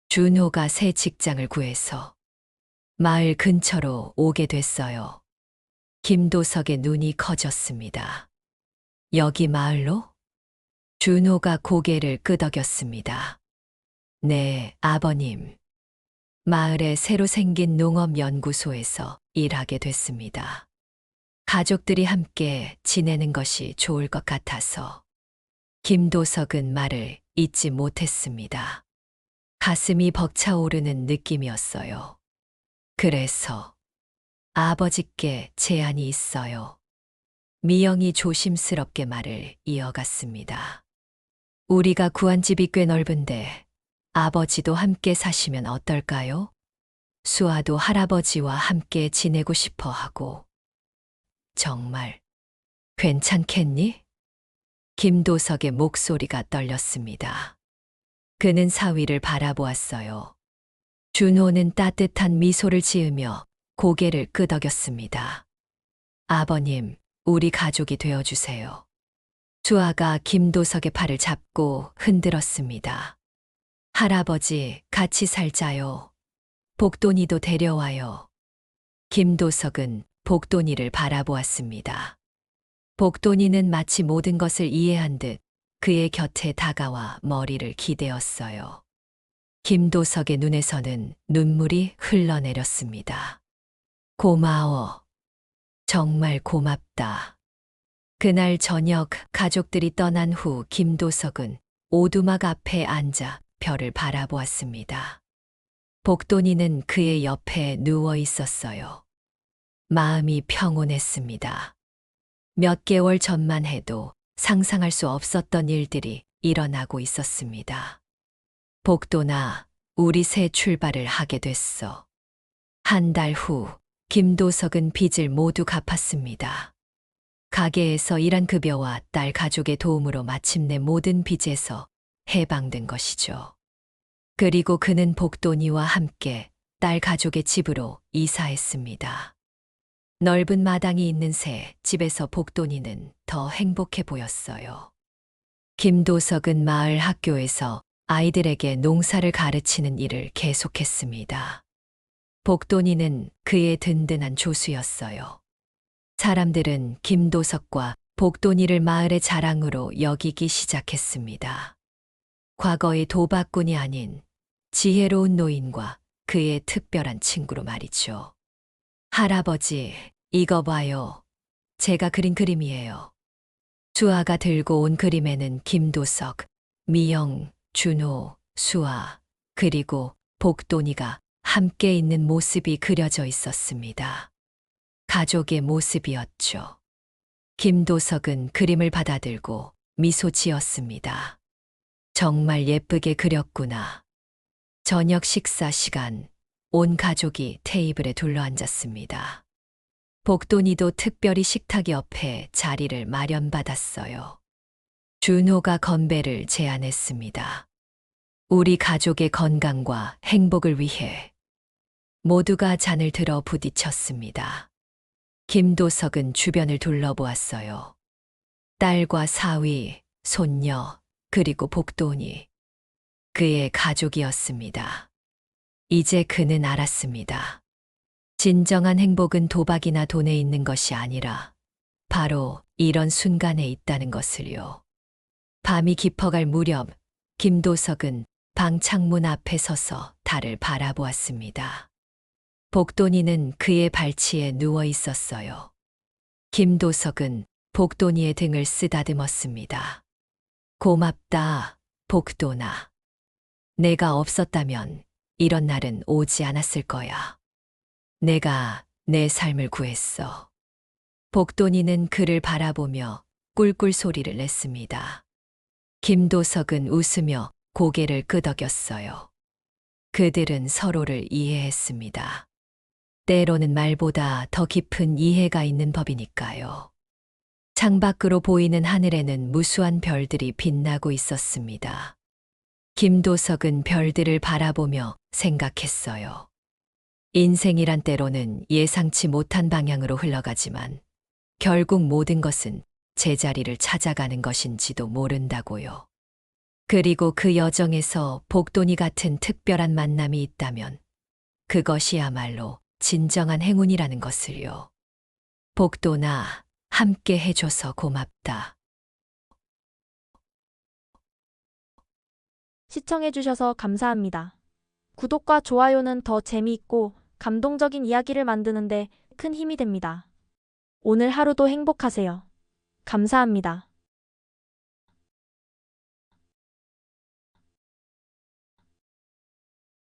준호가 새 직장을 구해서 마을 근처로 오게 됐어요. 김도석의 눈이 커졌습니다. 여기 마을로? 준호가 고개를 끄덕였습니다. 네, 아버님. 마을에 새로 생긴 농업연구소에서 일하게 됐습니다. 가족들이 함께 지내는 것이 좋을 것 같아서. 김도석은 말을 잇지 못했습니다. 가슴이 벅차오르는 느낌이었어요. 그래서 아버지께 제안이 있어요. 미영이 조심스럽게 말을 이어갔습니다. 우리가 구한 집이 꽤 넓은데 아버지도 함께 사시면 어떨까요? 수아도 할아버지와 함께 지내고 싶어 하고. 정말 괜찮겠니? 김도석의 목소리가 떨렸습니다. 그는 사위를 바라보았어요. 준호는 따뜻한 미소를 지으며 고개를 끄덕였습니다. 아버님, 우리 가족이 되어주세요. 수아가 김도석의 팔을 잡고 흔들었습니다. 할아버지, 같이 살자요. 복돈이도 데려와요. 김도석은 복돈이를 바라보았습니다. 복돈이는 마치 모든 것을 이해한 듯 그의 곁에 다가와 머리를 기대었어요. 김도석의 눈에서는 눈물이 흘러내렸습니다. 고마워. 정말 고맙다. 그날 저녁 가족들이 떠난 후 김도석은 오두막 앞에 앉아 별을 바라보았습니다. 복돈이는 그의 옆에 누워 있었어요. 마음이 평온했습니다. 몇 개월 전만 해도 상상할 수 없었던 일들이 일어나고 있었습니다. 복돈아, 우리 새 출발을 하게 됐어. 한 달 후, 김도석은 빚을 모두 갚았습니다. 가게에서 일한 급여와 딸 가족의 도움으로 마침내 모든 빚에서 해방된 것이죠. 그리고 그는 복돈이와 함께 딸 가족의 집으로 이사했습니다. 넓은 마당이 있는 새 집에서 복돈이는 더 행복해 보였어요. 김도석은 마을 학교에서 아이들에게 농사를 가르치는 일을 계속했습니다. 복돈이는 그의 든든한 조수였어요. 사람들은 김도석과 복돈이를 마을의 자랑으로 여기기 시작했습니다. 과거의 도박꾼이 아닌 지혜로운 노인과 그의 특별한 친구로 말이죠. 할아버지, 이거 봐요. 제가 그린 그림이에요. 수아가 들고 온 그림에는 김도석, 미영, 준호, 수아, 그리고 복돈이가 함께 있는 모습이 그려져 있었습니다. 가족의 모습이었죠. 김도석은 그림을 받아들고 미소 지었습니다. 정말 예쁘게 그렸구나. 저녁 식사 시간, 온 가족이 테이블에 둘러앉았습니다. 복돈이도 특별히 식탁 옆에 자리를 마련받았어요. 준호가 건배를 제안했습니다. 우리 가족의 건강과 행복을 위해 모두가 잔을 들어 부딪혔습니다. 김도석은 주변을 둘러보았어요. 딸과 사위, 손녀, 그리고 복돈이 그의 가족이었습니다. 이제 그는 알았습니다. 진정한 행복은 도박이나 돈에 있는 것이 아니라 바로 이런 순간에 있다는 것을요. 밤이 깊어갈 무렵 김도석은 방 창문 앞에 서서 달을 바라보았습니다. 복돈이는 그의 발치에 누워 있었어요. 김도석은 복돈이의 등을 쓰다듬었습니다. 고맙다, 복돈아. 내가 없었다면 이런 날은 오지 않았을 거야. 내가 내 삶을 구했어. 복돈이는 그를 바라보며 꿀꿀 소리를 냈습니다. 김도석은 웃으며 고개를 끄덕였어요. 그들은 서로를 이해했습니다. 때로는 말보다 더 깊은 이해가 있는 법이니까요. 창밖으로 보이는 하늘에는 무수한 별들이 빛나고 있었습니다. 김도석은 별들을 바라보며 생각했어요. 인생이란 때로는 예상치 못한 방향으로 흘러가지만 결국 모든 것은 제자리를 찾아가는 것인지도 모른다고요. 그리고 그 여정에서 복돈이 같은 특별한 만남이 있다면 그것이야말로 진정한 행운이라는 것을요. 복돈아, 함께 해줘서 고맙다. 시청해주셔서 감사합니다. 구독과 좋아요는 더 재미있고 감동적인 이야기를 만드는데 큰 힘이 됩니다. 오늘 하루도 행복하세요. 감사합니다.